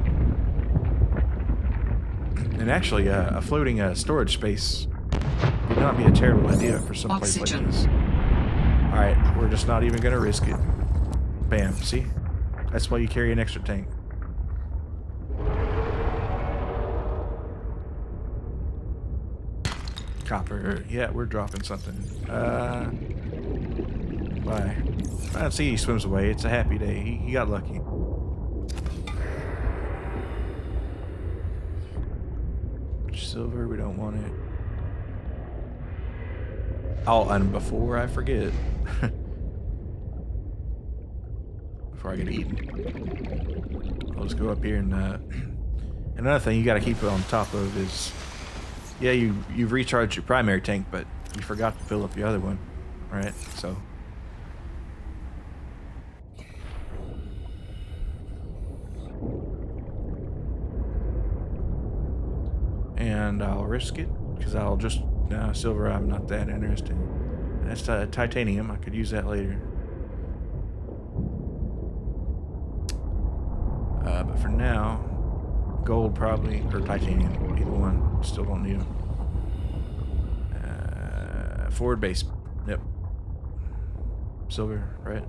And actually, a floating storage space would not be a terrible idea for some place like this. Alright, we're just not even going to risk it. Bam, see? That's why you carry an extra tank. Copper. Yeah, we're dropping something. Bye. I see he swims away. It's a happy day. He got lucky. Silver, we don't want it. Oh, and before I forget, before I get eaten, I'll just go up here and another thing you got to keep on top of is, yeah, you've recharged your primary tank, but you forgot to fill up your other one, right? So. And I'll risk it because I'll just silver. I'm not that interested. That's titanium. I could use that later. But for now, gold probably or titanium, either one. Still don't need them. Forward base. Yep. Silver, right?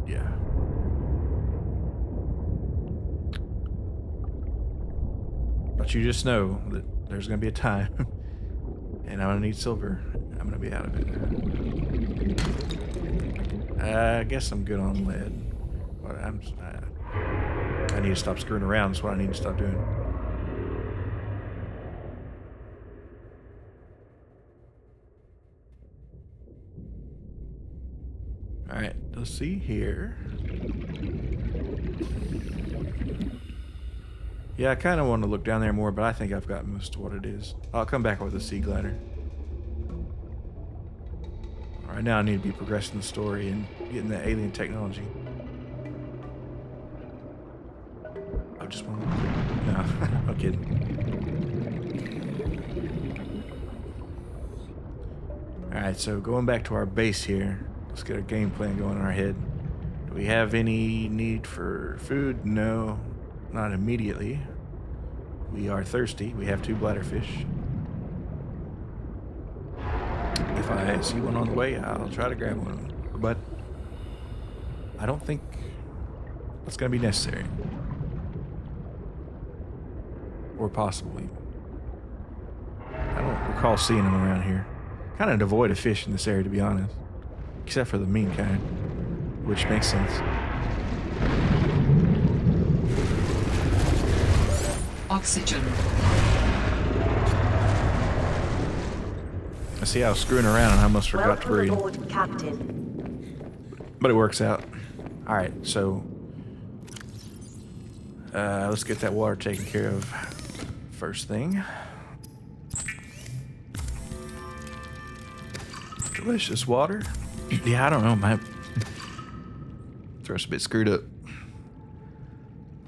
Yeah. But you just know that there's going to be a time, and I'm going to need silver. I'm going to be out of it. I guess I'm good on lead. But I need to stop screwing around. That's what I need to stop doing. Alright, let's see here. Yeah, I kind of want to look down there more, but I think I've got most of what it is. I'll come back with a sea glider. Right now I need to be progressing the story and getting that alien technology. I just want to... No, I'm kidding. Alright, so going back to our base here. Let's get our game plan going in our head. Do we have any need for food? No. Not immediately. We are thirsty. We have 2 bladderfish. If I see one on the way, I'll try to grab one. But I don't think that's going to be necessary. Or possibly. I don't recall seeing them around here. Kind of devoid of fish in this area, to be honest. Except for the mean kind. Which makes sense. Oxygen. I see I was screwing around and I almost forgot to breathe. Welcome aboard, Captain. But it works out. Alright, so let's get that water taken care of first thing. Delicious water. Yeah, I don't know. My throat's a bit screwed up.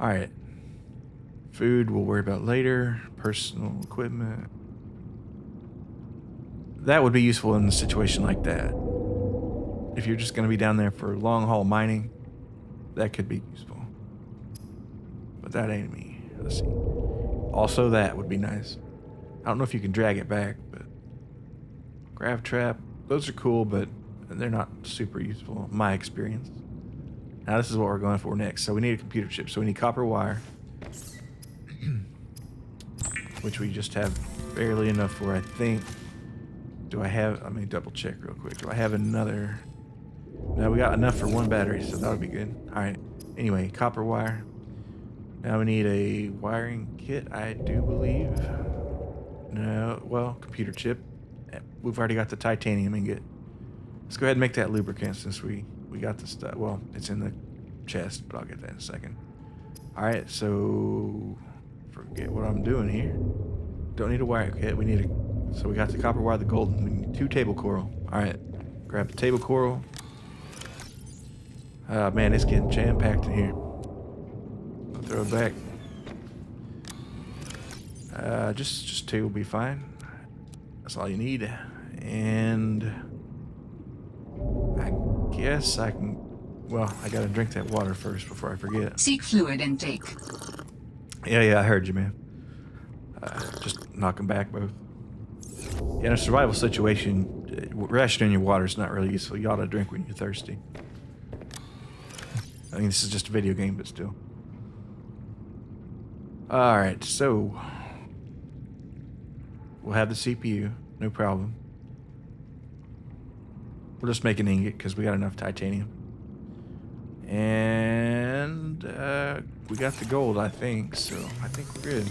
All right. Food we'll worry about later. Personal equipment. That would be useful in a situation like that. If you're just going to be down there for long haul mining, that could be useful. But that ain't me. Let's see. Also, that would be nice. I don't know if you can drag it back, but grav trap, those are cool, but they're not super useful in my experience. Now this is what we're going for next. So we need a computer chip. So we need copper wire, which we just have barely enough for, I think. Do I have, let me double check real quick. Do I have another? No, we got enough for one battery, so that would be good. All right. Anyway, copper wire. Now we need a wiring kit, I do believe. No, well, computer chip. We've already got the titanium ingot. Let's go ahead and make that lubricant since we got the stuff. Well, it's in the chest, but I'll get that in a second. All right, so forget what I'm doing here. Don't need a wiring kit. We need a. So we got the copper wire, the golden. We need 2 table coral. All right, grab the table coral. Man, it's getting jam-packed in here. I'll throw it back. Just 2 will be fine. That's all you need. And I guess I can. Well, I gotta drink that water first before I forget. Seek fluid intake. Yeah, I heard you, man. Just knock them back both. In a survival situation, rationing your water is not really useful. You ought to drink when you're thirsty. I mean, this is just a video game, but still. Alright, so we'll have the CPU, no problem. We'll just make an ingot because we got enough titanium. And we got the gold, I think, so I think we're good.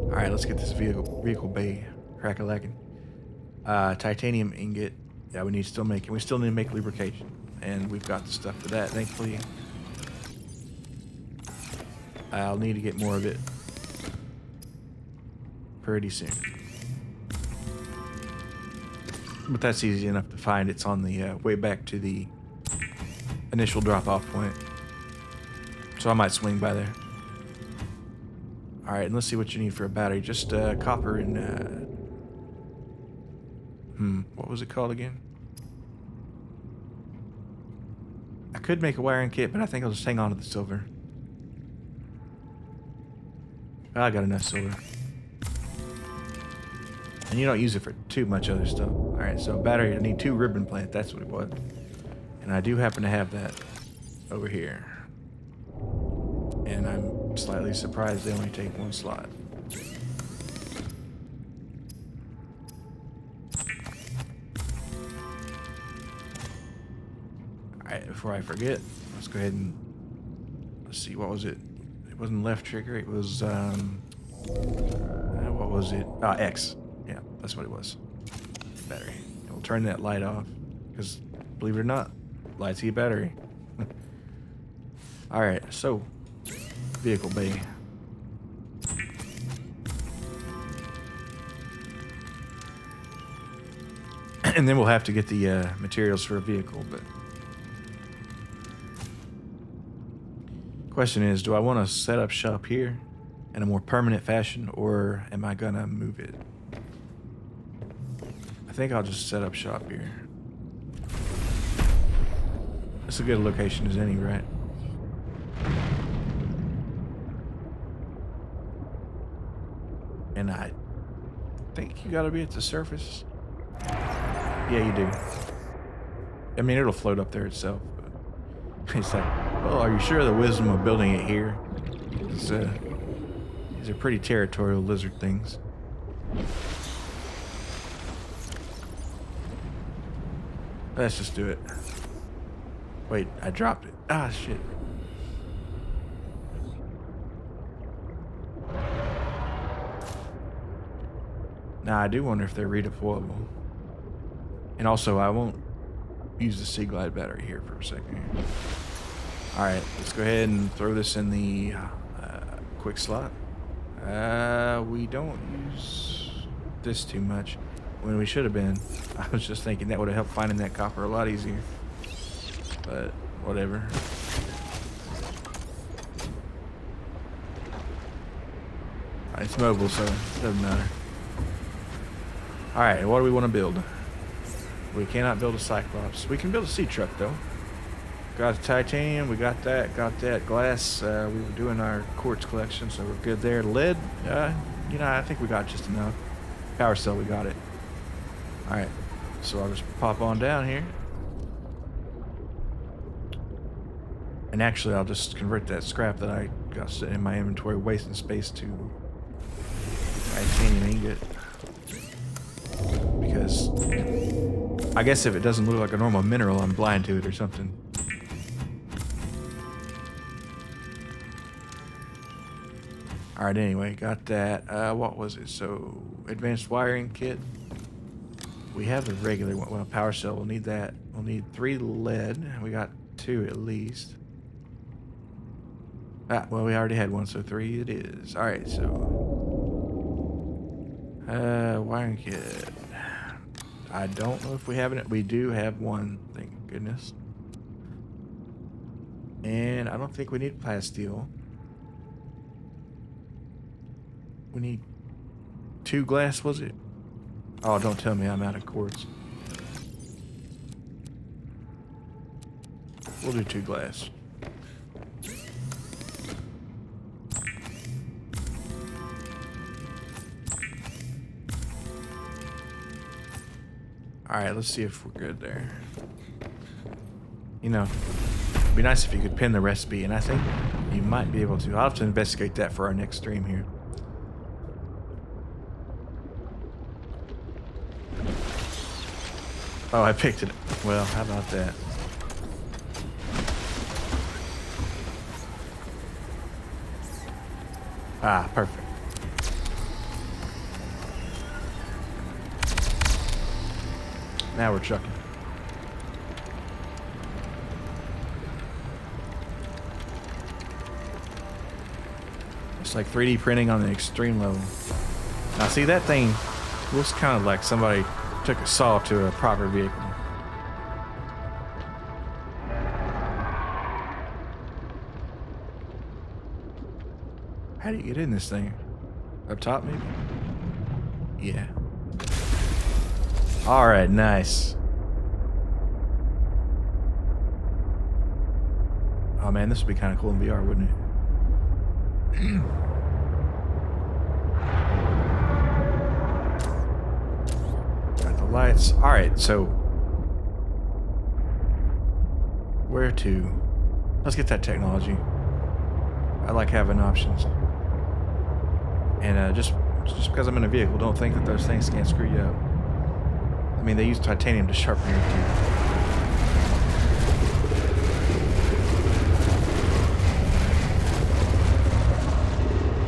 Alright, let's get this vehicle bay crack-a-lackin'. Titanium ingot. Yeah, we need to still make it. We still need to make lubrication. And we've got the stuff for that, thankfully. I'll need to get more of it pretty soon. But that's easy enough to find. It's on the way back to the initial drop-off point. So I might swing by there. Alright, and let's see what you need for a battery. Just copper and... what was it called again? I could make a wiring kit, but I think I'll just hang on to the silver. I got enough silver. And you don't use it for too much other stuff. Alright, so battery, I need 2 ribbon plant. That's what it was. And I do happen to have that over here. And I'm slightly surprised they only take 1 slot. Alright, before I forget, let's go ahead and let's see, what was it? It wasn't left trigger, it was what was it? X. Yeah, that's what it was. Battery. And we'll turn that light off because believe it or not, lights eat battery. Alright, so vehicle bay. And then we'll have to get the materials for a vehicle, but question is, do I want to set up shop here in a more permanent fashion, or am I gonna move it? I think I'll just set up shop here. It's a good location as any, right? And I think you gotta be at the surface. Yeah, you do. I mean, it'll float up there itself. But it's like, well, are you sure of the wisdom of building it here? These are pretty territorial lizard things. Let's just do it. Wait, I dropped it. Ah, shit. Now, I do wonder if they're redeployable. And also, I won't use the Sea Glide battery here for a second here. Alright, let's go ahead and throw this in the quick slot. We don't use this too much when we should have been. I was just thinking that would have helped finding that copper a lot easier. But whatever. It's mobile, so it doesn't matter. Alright, what do we want to build? We cannot build a Cyclops. We can build a sea truck, though. Got the titanium, we got that glass. We were doing our quartz collection, so we're good there. Lead, you know, I think we got just enough. Power cell, we got it. Alright, so I'll just pop on down here. And actually, I'll just convert that scrap that I got sitting in my inventory, wasting space, to titanium ingot. Because I guess if it doesn't look like a normal mineral, I'm blind to it or something. Alright, anyway, got that. What was it? So, advanced wiring kit. We have the regular one. Well, power cell, we'll need that. We'll need 3 lead. We got 2 at least. Well, we already had 1, so 3 it is. Alright, so wiring kit. I don't know if we have it. We do have 1, thank goodness. And I don't think we need plasteel. We need 2 glass, was it? Oh, don't tell me I'm out of quartz. We'll do 2 glass. Alright, let's see if we're good there. You know, it'd be nice if you could pin the recipe, and I think you might be able to. I'll have to investigate that for our next stream here. Oh, I picked it. Well, how about that? Ah, perfect. Now we're chucking. It's like 3D printing on the extreme level. Now see, that thing looks kind of like somebody took a saw to a proper vehicle. How do you get in this thing? Up top, maybe? Yeah. Alright, nice. Oh man, this would be kind of cool in VR, wouldn't it? Got the lights. Alright, so where to? Let's get that technology. I like having options. And just because I'm in a vehicle, don't think that those things can't screw you up. I mean, they use titanium to sharpen your teeth.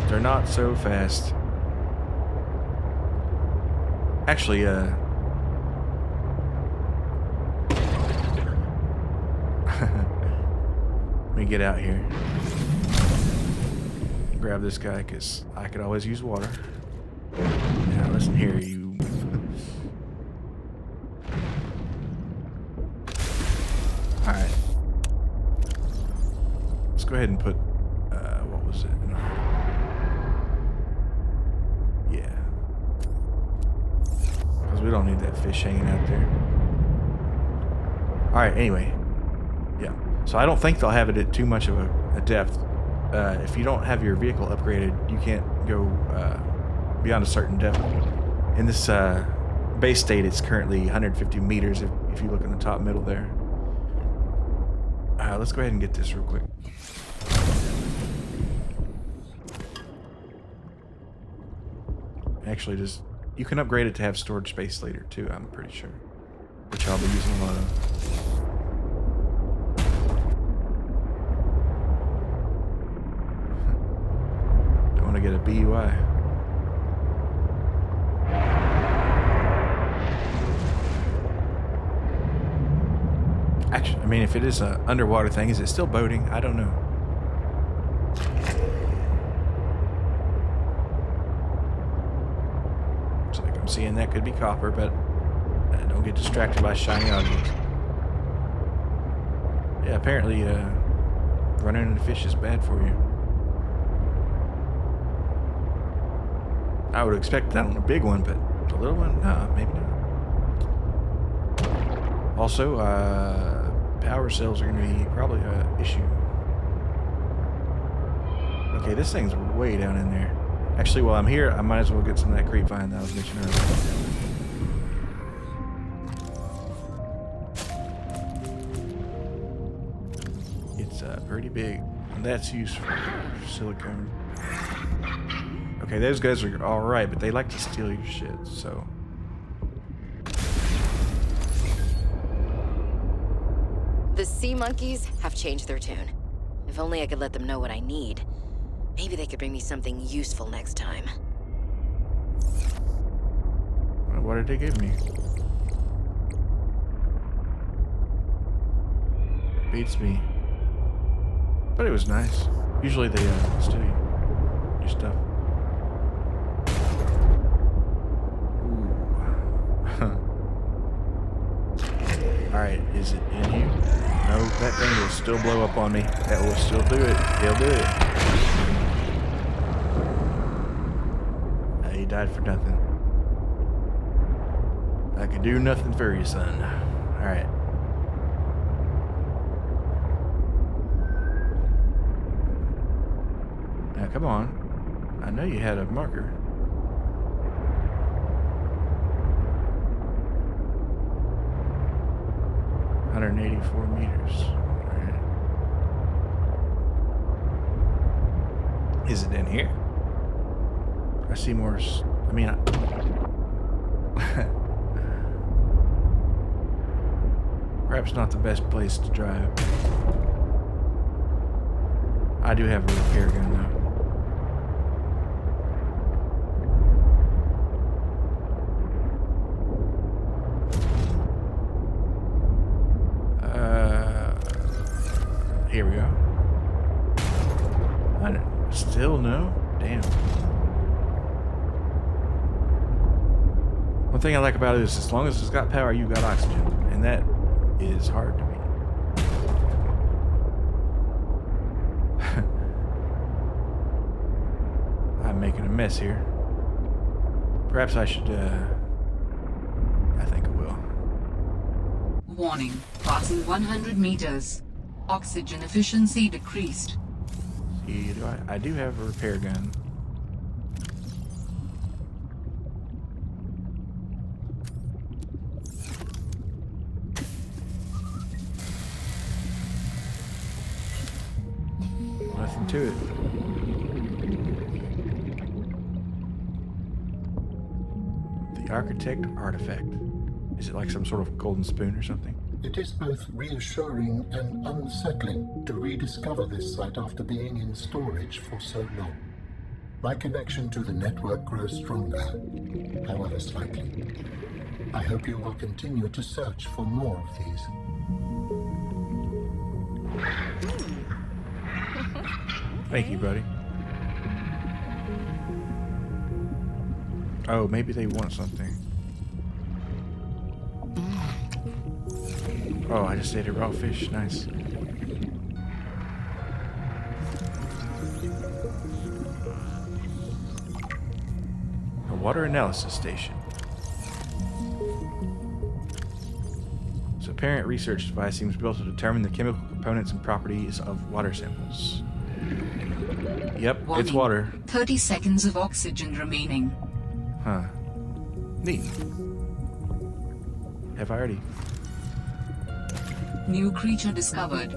They're not so fast. Actually, let me get out here. Grab this guy, because I could always use water. Now, listen here, you. Alright. Let's go ahead and put, what was it? Yeah. Because we don't need that fish hanging out there. Alright, anyway. Yeah. So I don't think they'll have it at too much of a depth. If you don't have your vehicle upgraded, you can't go beyond a certain depth. In this base state, it's currently 150 meters if you look in the top middle there. Let's go ahead and get this real quick. Actually, you can upgrade it to have storage space later too, I'm pretty sure. Which I'll be using a lot of. Don't want to get a BUI. Actually, I mean, if it is an underwater thing, is it still boating? I don't know. seeing that could be copper, but don't get distracted by shiny objects. Yeah, apparently running into fish is bad for you. I would expect that on a big one, but a little one? Nah, maybe not. Also, power cells are going to be probably an issue. Okay, this thing's way down in there. Actually, while I'm here, I might as well get some of that creep vine that I was mentioning earlier. It's pretty big. And that's used for silicone. Okay, those guys are alright, but they like to steal your shit, so... The sea monkeys have changed their tune. If only I could let them know what I need. Maybe they could bring me something useful next time. What did they give me? Beats me. But it was nice. Usually they steal your stuff. Alright, is it in here? No, that thing will still blow up on me. That will still do it. He'll do it. He died for nothing. I could do nothing for you, son. Alright. Now, come on. I know you had a marker. $184 meters. Alright. Is it in here? I see more. I mean, perhaps not the best place to drive. I do have a repair gun though. Here we go. Still no? Damn. One thing I like about it is as long as it's got power, you got oxygen. And that is hard to beat. I'm making a mess here. Perhaps I should, I think I will. Warning, passing 100 meters. Oxygen efficiency decreased. See, I do have a repair gun. Nothing to it. The Architect Artifact. Is it like some sort of golden spoon or something? It is both reassuring and unsettling to rediscover this site after being in storage for so long. My connection to the network grows stronger, however slightly. I hope you will continue to search for more of these. Thank you, buddy. Oh, maybe they want something. Oh, I just ate a raw fish. Nice. A water analysis station. This apparent research device seems built to determine the chemical components and properties of water samples. Yep, Warning, it's water. 30 seconds of oxygen remaining. Huh. Neat. Have I already? New creature discovered.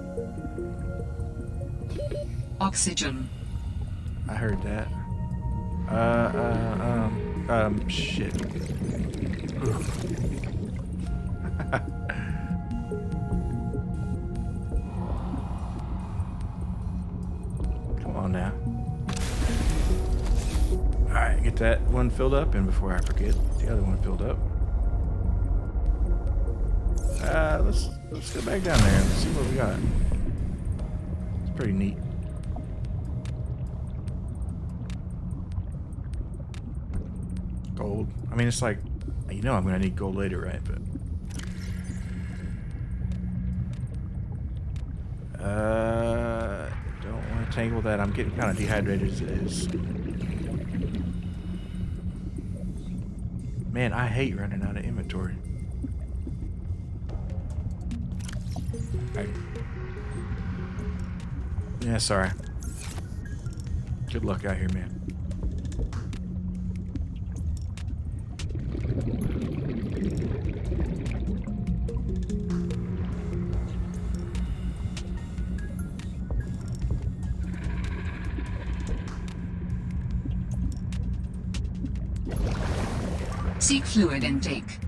Oxygen. I heard that. Shit. Come on now. Alright, get that one filled up, and before I forget, get the other one filled up. Let's go back down there and see what we got. It's pretty neat. gold. I mean, it's like, you know I'm going to need gold later, right? But don't want to tangle that. I'm getting kind of dehydrated as it is. Man, I hate running out of inventory. Right. Yeah, sorry. Good luck out here, man. Seek fluid intake.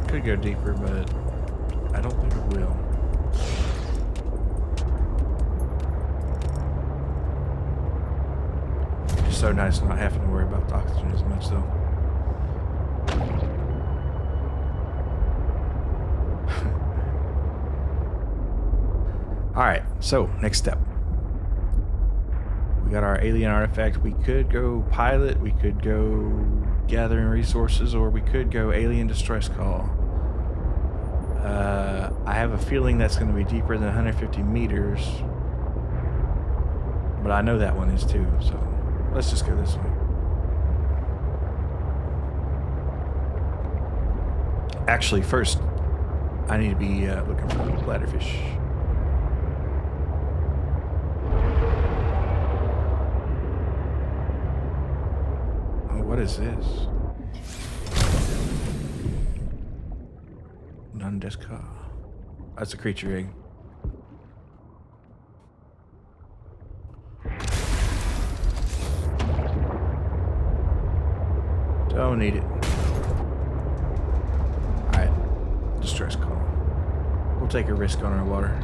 Could go deeper, but I don't think it will. It's so nice not having to worry about the oxygen as much, though. Alright, so next step. We got our alien artifact. We could go pilot, we could go gathering resources, or we could go alien distress call. I have a feeling that's going to be deeper than 150 meters. But I know that one is too, so let's just go this way. Actually, first, I need to be looking for bladderfish. Oh, what is this? Nundeska. That's a creature egg. Don't need it. Alright. Distress call. We'll take a risk on our water.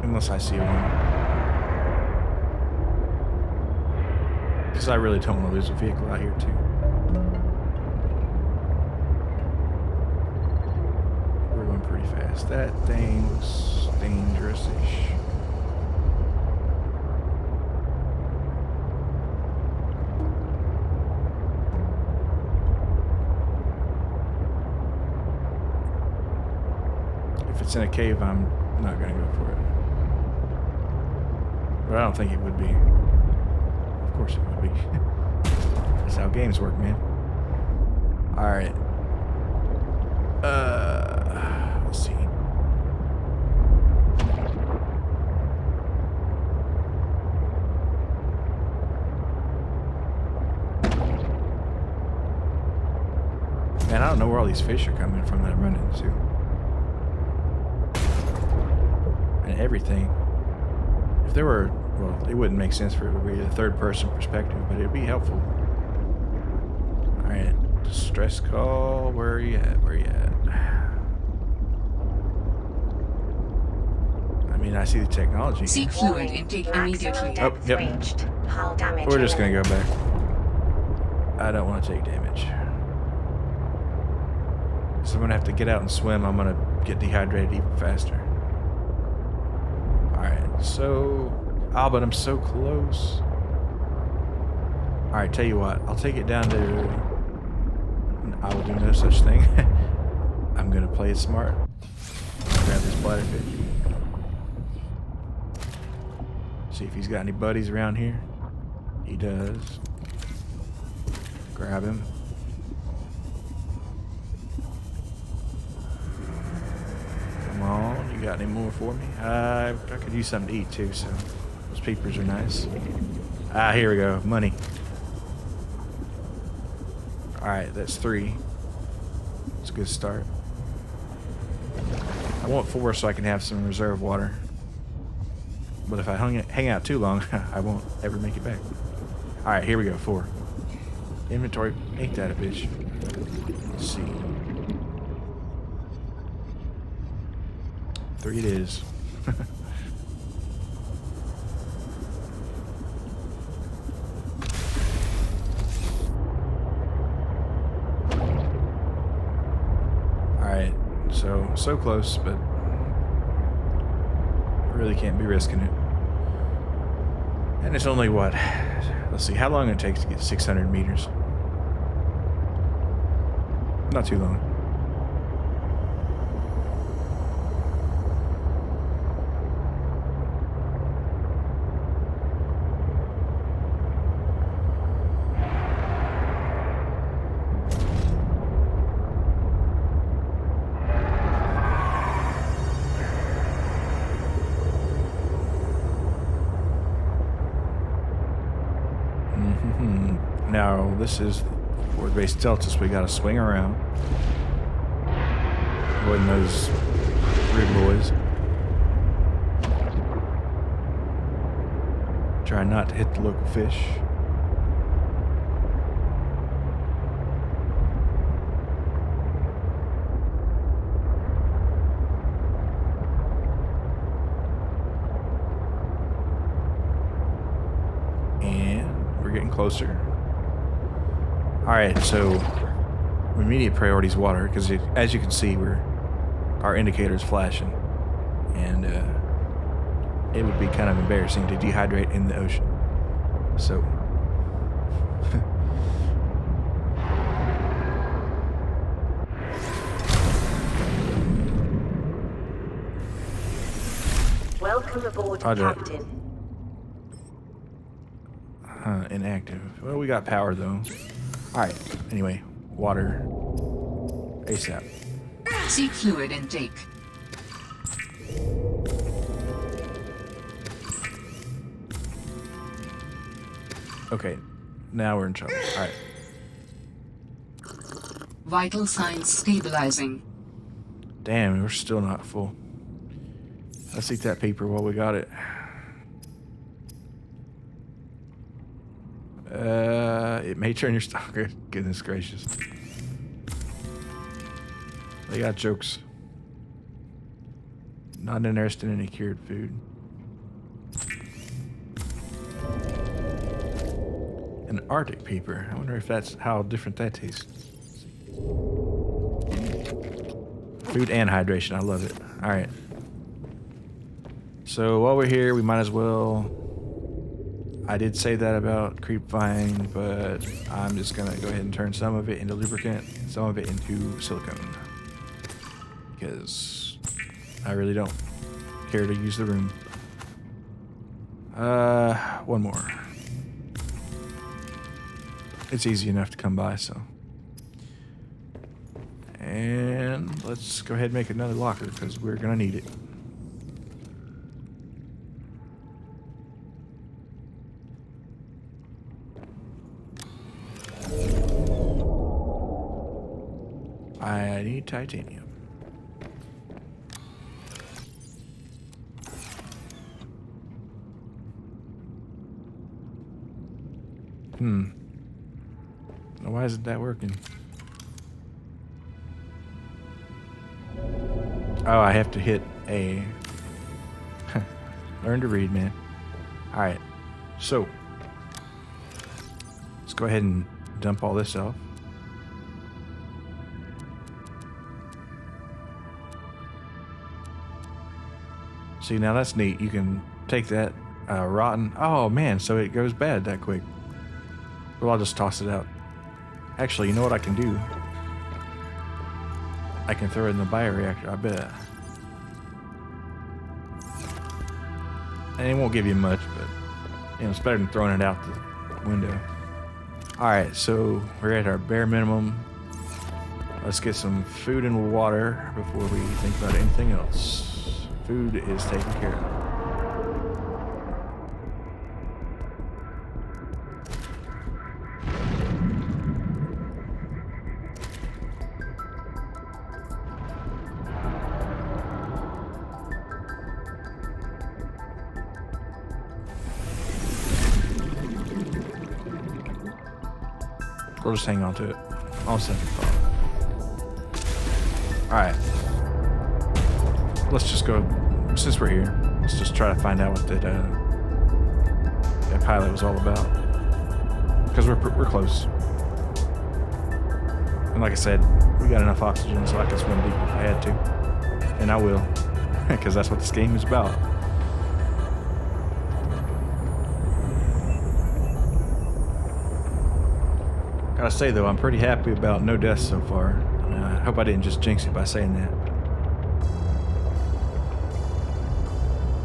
Unless I see one. Because I really don't want to lose a vehicle out here too. We're going pretty fast. That thing's dangerous-ish. If it's in a cave, I'm not going to go for it. But I don't think it would be. Of course it would be. That's how games work, man. Alright. Let's see. Man, I don't know where all these fish are coming from that I'm running into. And everything. If there were, well, it wouldn't make sense for it to be a third-person perspective, but it'd be helpful. Alright, distress call. Where are you at? Where are you at? I mean, I see the technology. Seek fluid intake immediately. Oh, yep. Reached. Hull damage. We're just gonna go back. I don't want to take damage. So I'm gonna have to get out and swim. I'm gonna get dehydrated even faster. Alright, so... Oh, but I'm so close. Alright, tell you what. I'll take it down to... I will do no such thing. I'm gonna play it smart. Grab this bladderfish. See if he's got any buddies around here. He does. Grab him. Come on, you got any more for me? I could use something to eat too, so those peepers are nice. Ah, here we go. Money. Alright, that's 3. It's a good start. I want 4 so I can have some reserve water. But if I hang out too long, I won't ever make it back. Alright, here we go. 4. Inventory. Ain't that a bitch. Let's see. 3 it is. So close, but really can't be risking it. And it's only what? Let's see, how long it takes to get 600 meters. Not too long. Now, this is forward base tells us we gotta swing around. Avoiding those rude boys. Try not to hit the local fish. And we're getting closer. Alright, so immediate priority is water, because as you can see, our indicator's flashing. And it would be kind of embarrassing to dehydrate in the ocean. So Welcome aboard, Roger. Captain. inactive. Well, we got power though. Alright, anyway, water ASAP. Seek fluid intake. Okay, now we're in trouble. Alright. Vital signs stabilizing. Damn, we're still not full. Let's eat that paper while we got it. It may turn your stomach. Goodness gracious. They got jokes. Not interested in any cured food. An Arctic paper. I wonder if that's how different that tastes. Food and hydration. I love it. Alright. So while we're here, we might as well... I did say that about creep vine, but I'm just going to go ahead and turn some of it into lubricant, some of it into silicone. Because I really don't care to use the room. One more. It's easy enough to come by, so. And let's go ahead and make another locker, because we're going to need it. I need titanium. Now, why isn't that working? Oh, I have to hit A. Learn to read, man. Alright. So, let's go ahead and dump all this off. See, now that's neat. You can take that rotten... Oh, man, so it goes bad that quick. Well, I'll just toss it out. Actually, you know what I can do? I can throw it in the bioreactor, I bet. And it won't give you much, but you know, it's better than throwing it out the window. Alright, so we're at our bare minimum. Let's get some food and water before we think about anything else. Food is taken care of. We'll just hang on to it. I'll second thought. Alright. Let's just go, since we're here, let's just try to find out what that pilot was all about. Because we're close. And like I said, We got enough oxygen so I can swim deep if I had to. And I will. Because that's what this game is about. Gotta say though, I'm pretty happy about no deaths so far. I hope I didn't just jinx it by saying that.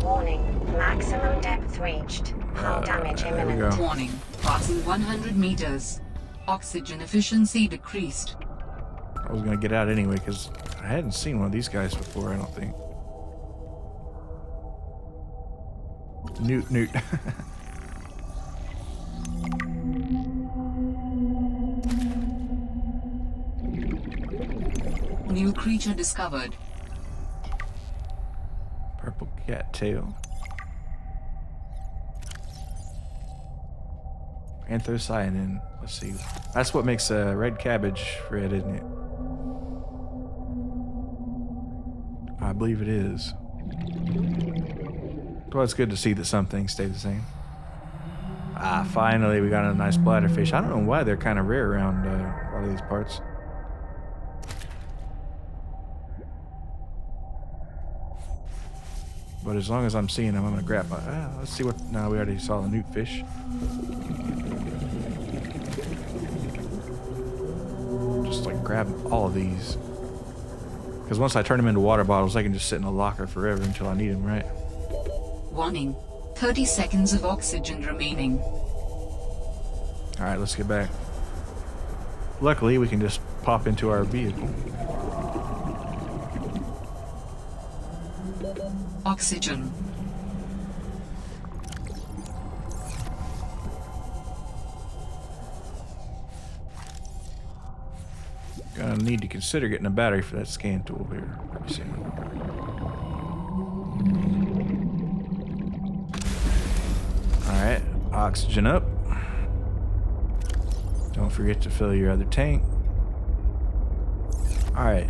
Warning. Maximum depth reached. Hull damage There we imminent. go. Warning. Passing 100 meters. Oxygen efficiency decreased. I was gonna get out anyway because I hadn't seen one of these guys before, I don't think. Newt. New creature discovered. Purple cattail. Anthocyanin. Let's see. That's what makes red cabbage red, isn't it? I believe it is. Well, it's good to see that some things stay the same. Ah, finally we got a nice bladderfish. I don't know why they're kind of rare around a lot of these parts. But as long as I'm seeing them, I'm gonna grab my. Let's see what. No, we already saw the newt fish. Just like grab all of these. Because once I turn them into water bottles, they can just sit in a locker forever until I need them, right? Warning. 30 seconds of oxygen remaining. Alright, let's get back. Luckily, we can just pop into our vehicle. Oxygen. Gonna need to consider getting a battery for that scan tool here. Let me see. Alright, oxygen up. Don't forget to fill your other tank. Alright.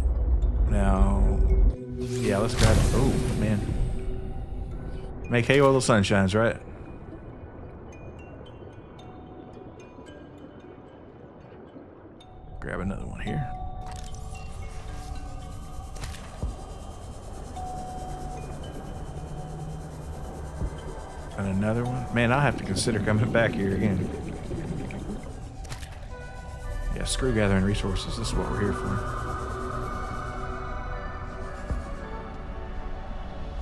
Now, yeah, let's grab. Oh, man. Make hay while the sun shines, right? Grab another one here. And another one. Man, I'll have to consider coming back here again. Yeah, screw gathering resources. This is what we're here for.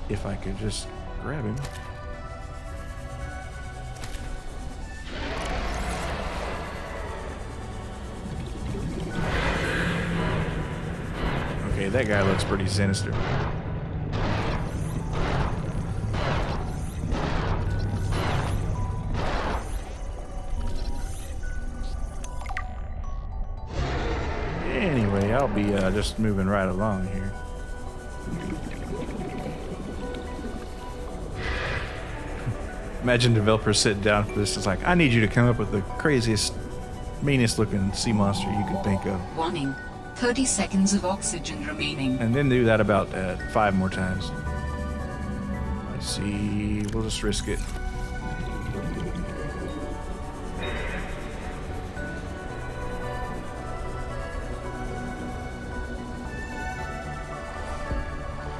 If I could just grab him. Okay, that guy looks pretty sinister. Anyway, I'll be just moving right along here. Imagine developers sitting down for this. It's like, I need you to come up with the craziest, meanest looking sea monster you can think of. Warning. 30 seconds of oxygen remaining. And then do that about 5 more times. Let's see. We'll just risk it.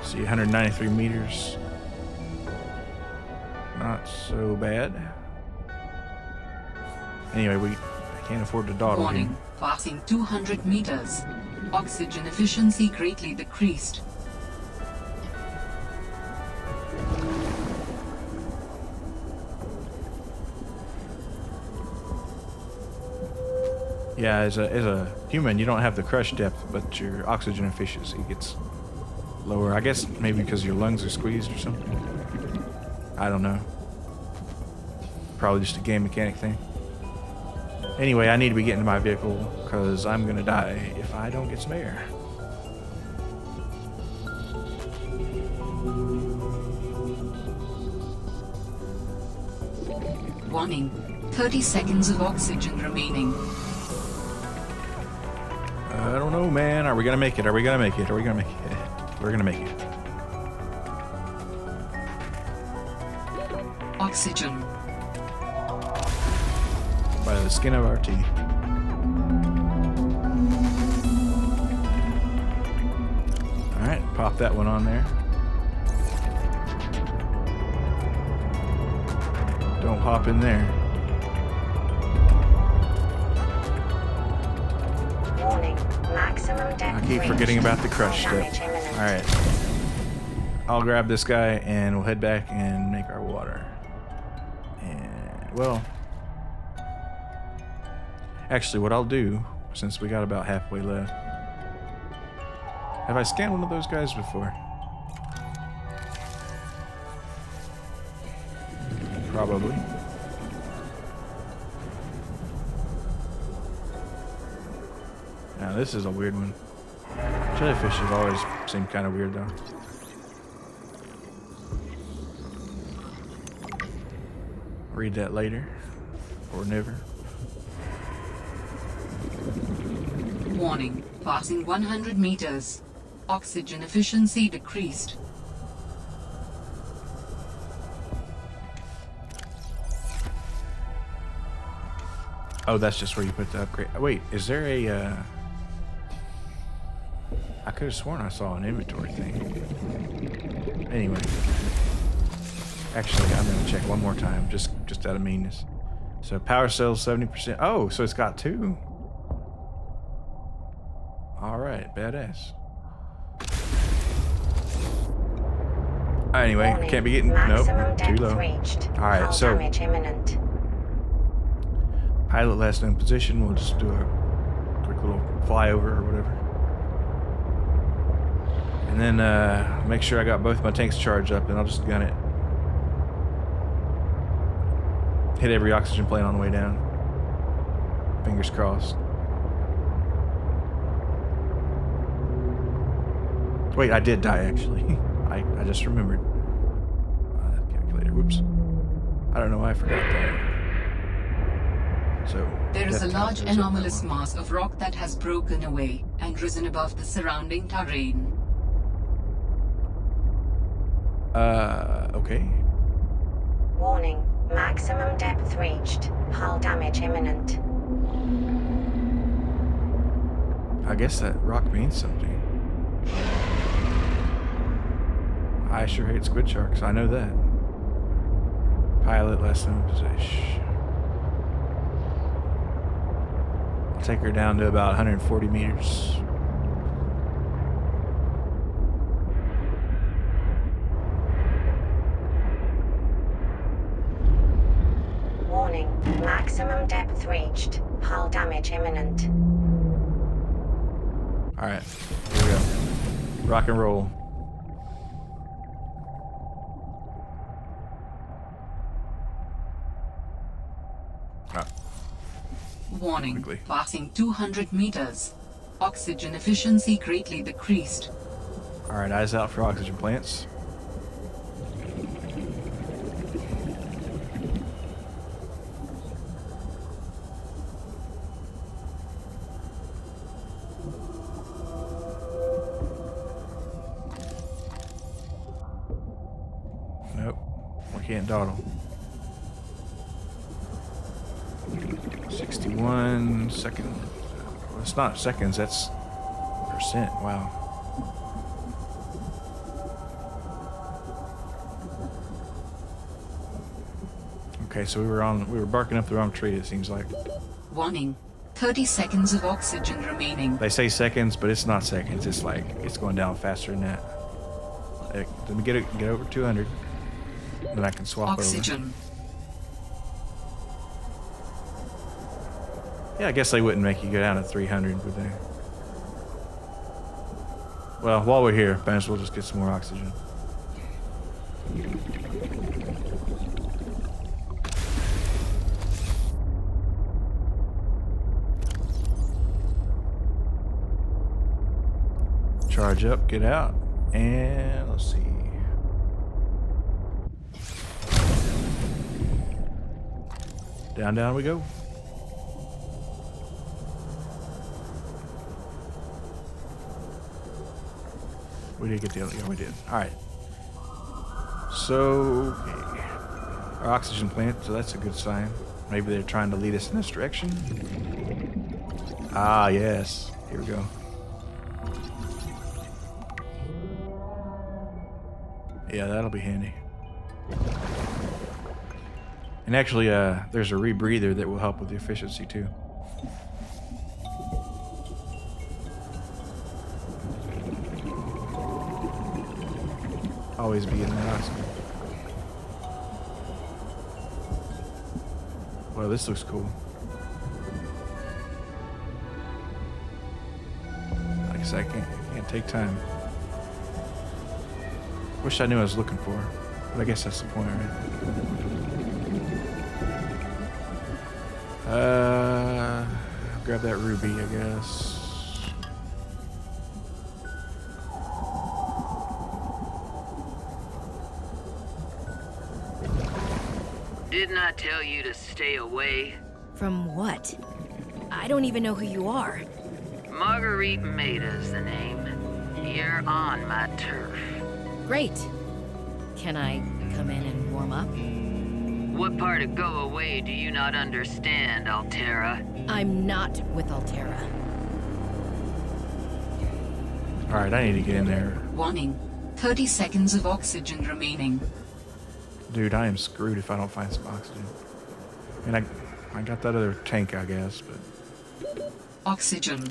See, 193 meters. Not so bad. Anyway, I can't afford to dawdle here. Warning. Passing 200 meters. Oxygen efficiency greatly decreased. Yeah, as a human, you don't have the crush depth, but your oxygen efficiency gets lower. I guess maybe because your lungs are squeezed or something. I don't know. Probably just a game mechanic thing. Anyway, I need to be getting to my vehicle because I'm going to die if I don't get some air. Warning. 30 seconds of oxygen remaining. I don't know, man. Are we going to make it? Are we going to make it? Are we going to make it? We're going to make it. Oxygen. By the skin of our teeth. Pop that one on there. Don't hop in there. Warning. Maximum depth I keep reached. forgetting about the crush Hull step. damage imminent. Alright. I'll grab this guy and we'll head back and make our water. And, well... Actually, what I'll do, since we got about halfway left... Have I scanned one of those guys before? Probably. Now this is a weird one. Jellyfish have always seemed kind of weird though. Read that later. Or never. Warning. Passing 100 meters. Oxygen efficiency decreased. Oh, that's just where you put the upgrade. Wait, is there a... I could have sworn I saw an inventory thing. Anyway. Actually, I'm going to check one more time, just out of meanness. So power cells 70%. Oh, so it's got 2. Alright, badass. Anyway, I can't be getting... Maximum Nope, too depth low. reached. Alright, Hull so... damage imminent. Pilot last known position. We'll just do a quick little flyover or whatever. And then make sure I got both my tanks charged up, and I'll just gun it. Hit every oxygen plant on the way down. Fingers crossed. Wait, I did die actually. I just remembered. Calculator. Whoops. I don't know why I forgot that. So There is a that large goes up anomalous that one. mass of rock that has broken away and risen above the surrounding terrain. Okay. Warning. Maximum depth reached. Hull damage imminent. I guess that rock means something. I sure hate squid sharks, I know that. Pilot last known position. I'll take her down to about 140 meters. Warning. Maximum depth reached. Hull damage imminent. Alright, here we go. Rock and roll. Warning. Quickly. Passing 200 meters. Oxygen efficiency greatly decreased. Alright, eyes out for oxygen plants. Nope, we can't dawdle. 61 seconds. Well, it's not seconds, that's percent. Wow. Okay, so we were barking up the wrong tree, it seems like. Warning. 30 seconds of oxygen remaining. They say seconds, but it's not seconds. It's like it's going down faster than that. Let me get over 200, then I can swap Oxygen. over. Yeah, I guess they wouldn't make you go down to 300, would they? Well, while we're here, might as well just get some more oxygen. Charge up, get out, and let's see. Down we go. We did get the other, yeah, we did. Alright. So, okay. Our oxygen plant, so that's a good sign. Maybe they're trying to lead us in this direction. Ah, yes. Here we go. Yeah, that'll be handy. And actually, there's a rebreather that will help with the efficiency too. Always be in the hospital. Well, this looks cool. Like I said, I can't take time. Wish I knew what I was looking for, but I guess that's the point, right? Grab that ruby, I guess. Didn't I tell you to stay away? From what? I don't even know who you are. Marguerite Maida's the name. You're on my turf. Great. Can I come in and warm up? What part of go away do you not understand, Altera? I'm not with Altera. Alright, I need to get in there. Warning. 30 seconds of oxygen remaining. Dude, I am screwed if I don't find some oxygen. I mean, I got that other tank, I guess, but... Oxygen.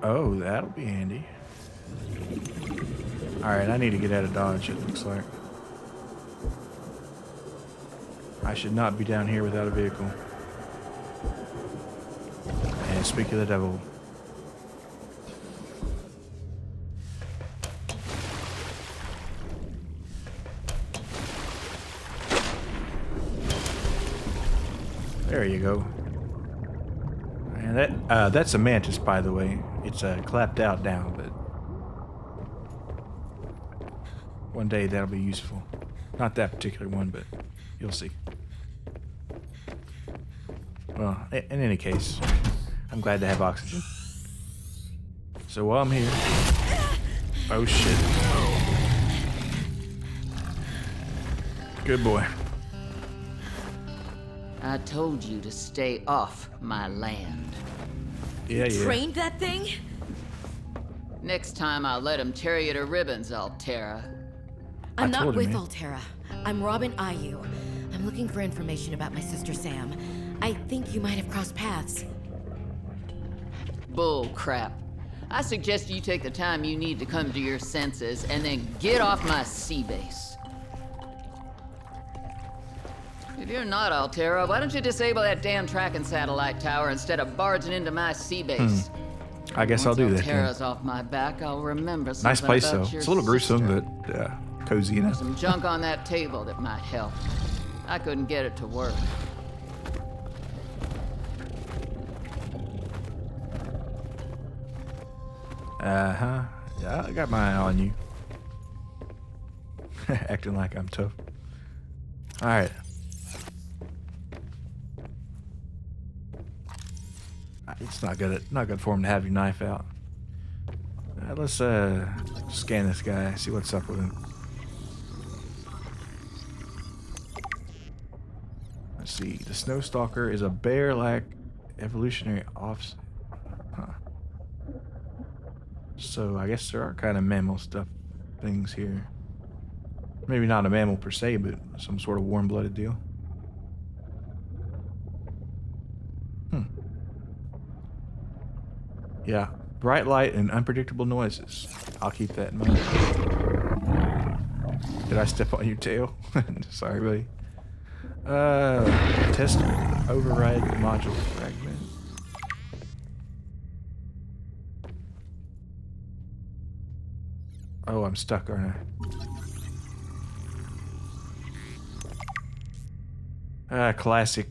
Oh, that'll be handy. Alright, I need to get out of Dodge, it looks like. I should not be down here without a vehicle. And speak of the devil. There you go. And that's a mantis, by the way. It's clapped out now, but one day that'll be useful. Not that particular one, but you'll see. Well, in any case, I'm glad to have oxygen. So while I'm here... Oh, shit. Good boy. I told you to stay off my land. Yeah. Trained that thing? Next time I'll let him tear you to ribbons, Altera. I'm I not told him, with man. Altera. I'm Robin Ayu. I'm looking for information about my sister Sam. I think you might have crossed paths. Bull crap. I suggest you take the time you need to come to your senses and then get off my sea base. If you're not Altera, why don't you disable that damn tracking satellite tower instead of barging into my sea base? I guess I'll do that. then. Altera's off my back, I'll remember something Nice place, though. about your It's a little gruesome, sister. but cozy enough. Some junk on that table that might help. I couldn't get it to work. Uh-huh. Yeah, I got my eye on you. Acting like I'm tough. Alright. It's not good for him to have your knife out. Let's scan this guy, see what's up with him. Let's see. The Snowstalker is a bear-like evolutionary offset. Huh. So I guess there are kind of mammal stuff things here. Maybe not a mammal per se, but some sort of warm-blooded deal. Yeah, bright light and unpredictable noises. I'll keep that in mind. Did I step on your tail? Sorry, buddy. Test override module fragment. Oh, I'm stuck, aren't I? Classic.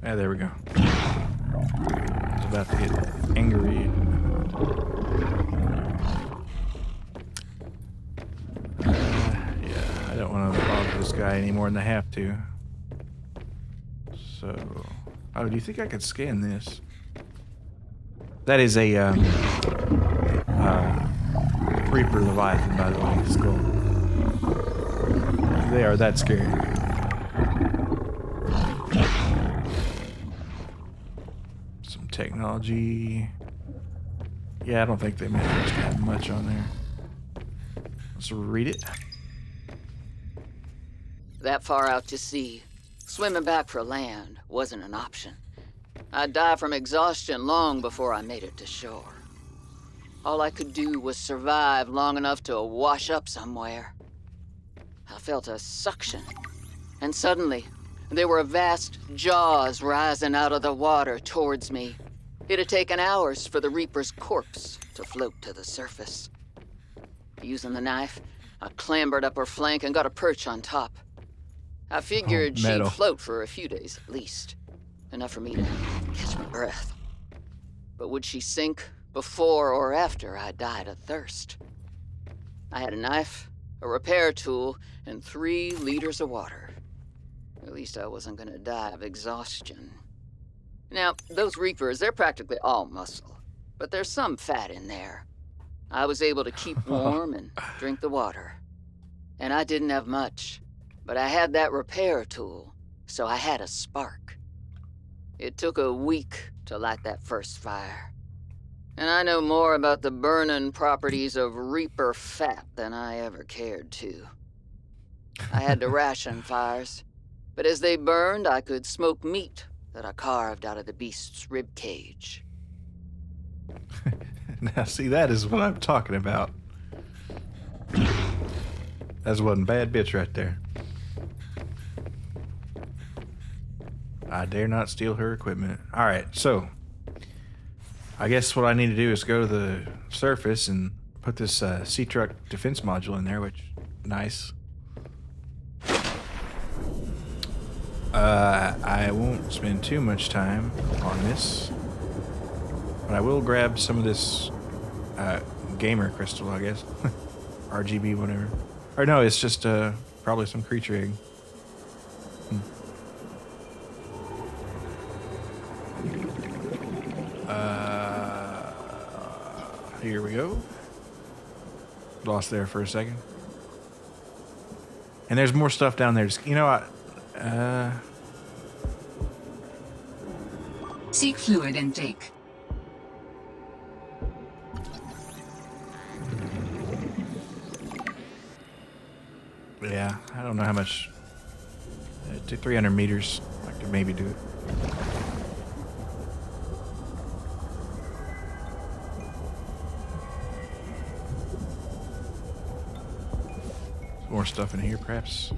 Ah, there we go. I was about to get angry. Yeah, I don't want to bother this guy any more than I have to. So, oh, do you think I could scan this? That is a Reaper Leviathan, by the way. Skull. They are that scary. technology. Yeah, I don't think they managed to have much on there. Let's read it. That far out to sea, swimming back for land wasn't an option. I'd die from exhaustion long before I made it to shore. All I could do was survive long enough to wash up somewhere. I felt a suction, and suddenly, there were vast jaws rising out of the water towards me. It had taken hours for the Reaper's corpse to float to the surface. Using the knife, I clambered up her flank and got a perch on top. I figured she'd float for a few days at least, enough for me to catch my breath. But would she sink before or after I died of thirst? I had a knife, a repair tool, and 3 liters of water. At least I wasn't gonna die of exhaustion. Now, those Reapers, they're practically all muscle, but there's some fat in there. I was able to keep warm and drink the water. And I didn't have much, but I had that repair tool, so I had a spark. It took a week to light that first fire. And I know more about the burning properties of Reaper fat than I ever cared to. I had to ration fires, but as they burned, I could smoke meat that I carved out of the beast's rib cage. Now, see, that is what I'm talking about. That's one bad bitch right there. I dare not steal her equipment. All right, so I guess what I need to do is go to the surface and put this sea truck defense module in there, which nice. I won't spend too much time on this, but I will grab some of this gamer crystal, I guess. RGB, whatever. Or no, it's just probably some creature egg. Here we go. Lost there for a second. And there's more stuff down there. Just, you know, Seek fluid intake. yeah, I don't know how much. It took 300 meters. I could maybe do it. More stuff in here, perhaps.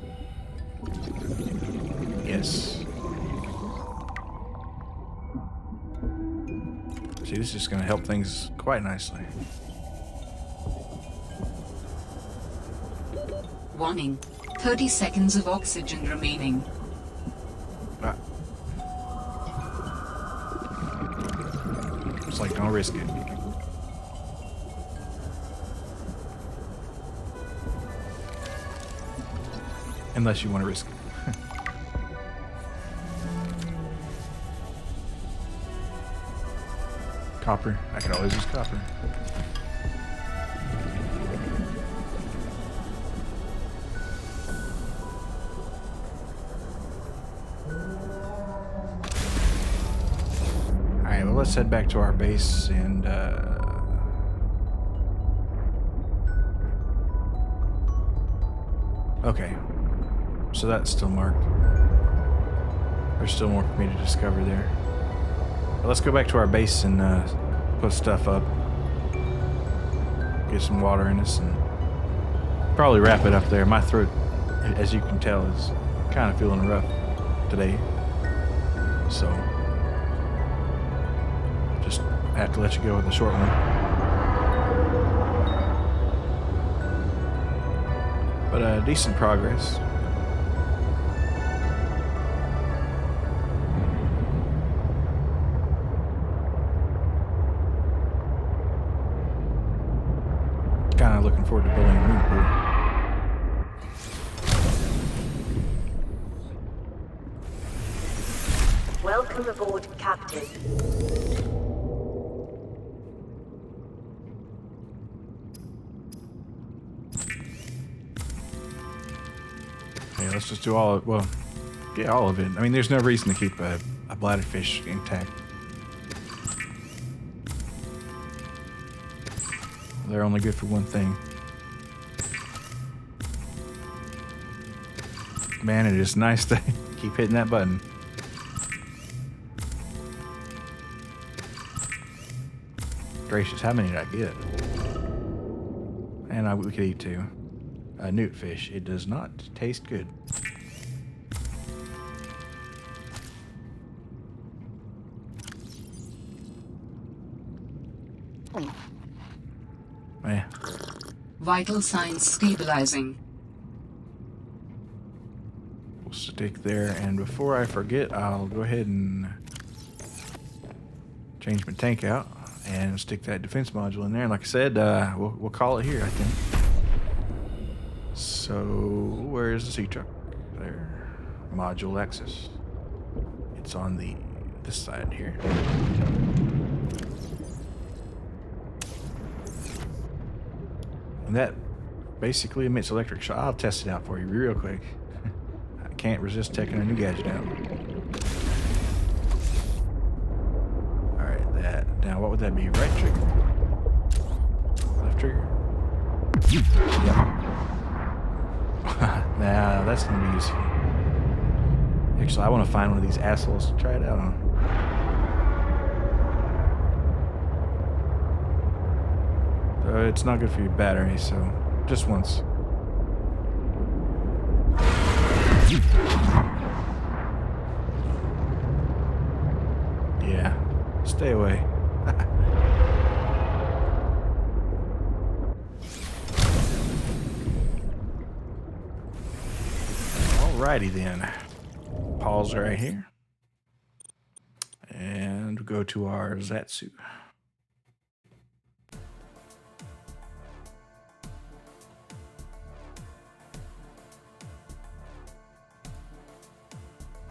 Yes. See, this is just going to help things quite nicely. Warning. 30 seconds of oxygen remaining. It's like, don't risk it. Unless you want to risk it. Copper. I can always use copper. Alright, well, let's head back to our base and okay. So that's still marked. There's still more for me to discover there. But let's go back to our base and put stuff up. Get some water in us and probably wrap it up there. My throat, as you can tell, is kind of feeling rough today. So just have to let you go with the short one. But decent progress. Kind of looking forward to building a moon pool. Welcome aboard, Captain. Yeah, let's just do all of, well, yeah, all of it. I mean, there's no reason to keep a bladderfish intact. They're only good for one thing. Man, it is nice to keep hitting that button. Gracious, how many did I get? And we could eat too. Newt fish. It does not taste good. Eh. Vital signs stabilizing. We'll stick there, and before I forget, I'll go ahead and change my tank out and stick that defense module in there. And like I said, we'll call it here, I think. So, where's the sea truck? There. Module access. It's on this side here. And that basically emits electric shock. I'll test it out for you real quick. I can't resist taking a new gadget out. Alright, that. Now, what would that be? Right trigger? Left trigger? Yep. Now, that's going to be useful. Actually, I want to find one of these assholes to try it out on. It's not good for your battery, so just once. Yeah, stay away. Alrighty then. Pause right here. And go to our Zatsu.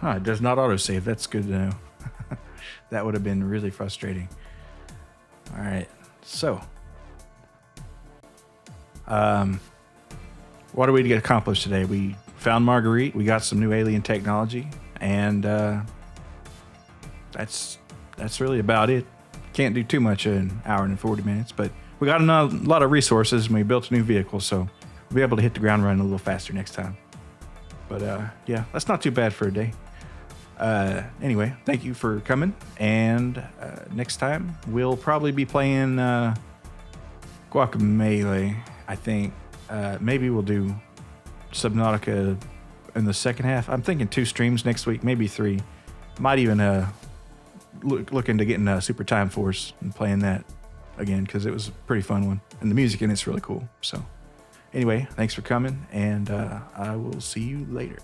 Huh, it does not autosave. That's good to know. That would have been really frustrating. All right, so what did we get accomplished today? We found Marguerite. We got some new alien technology, and that's really about it. Can't do too much in an hour and 40 minutes, but we got a lot of resources, and we built a new vehicle, so we'll be able to hit the ground running a little faster next time. But yeah, that's not too bad for a day. Anyway, thank you for coming, and next time we'll probably be playing Guacamelee, I think. Maybe we'll do Subnautica in the second half. I'm thinking 2 streams next week, maybe 3. Might even look into getting Super Time Force and playing that again, because it was a pretty fun one, and the music in it's really cool. So anyway, thanks for coming, and I will see you later.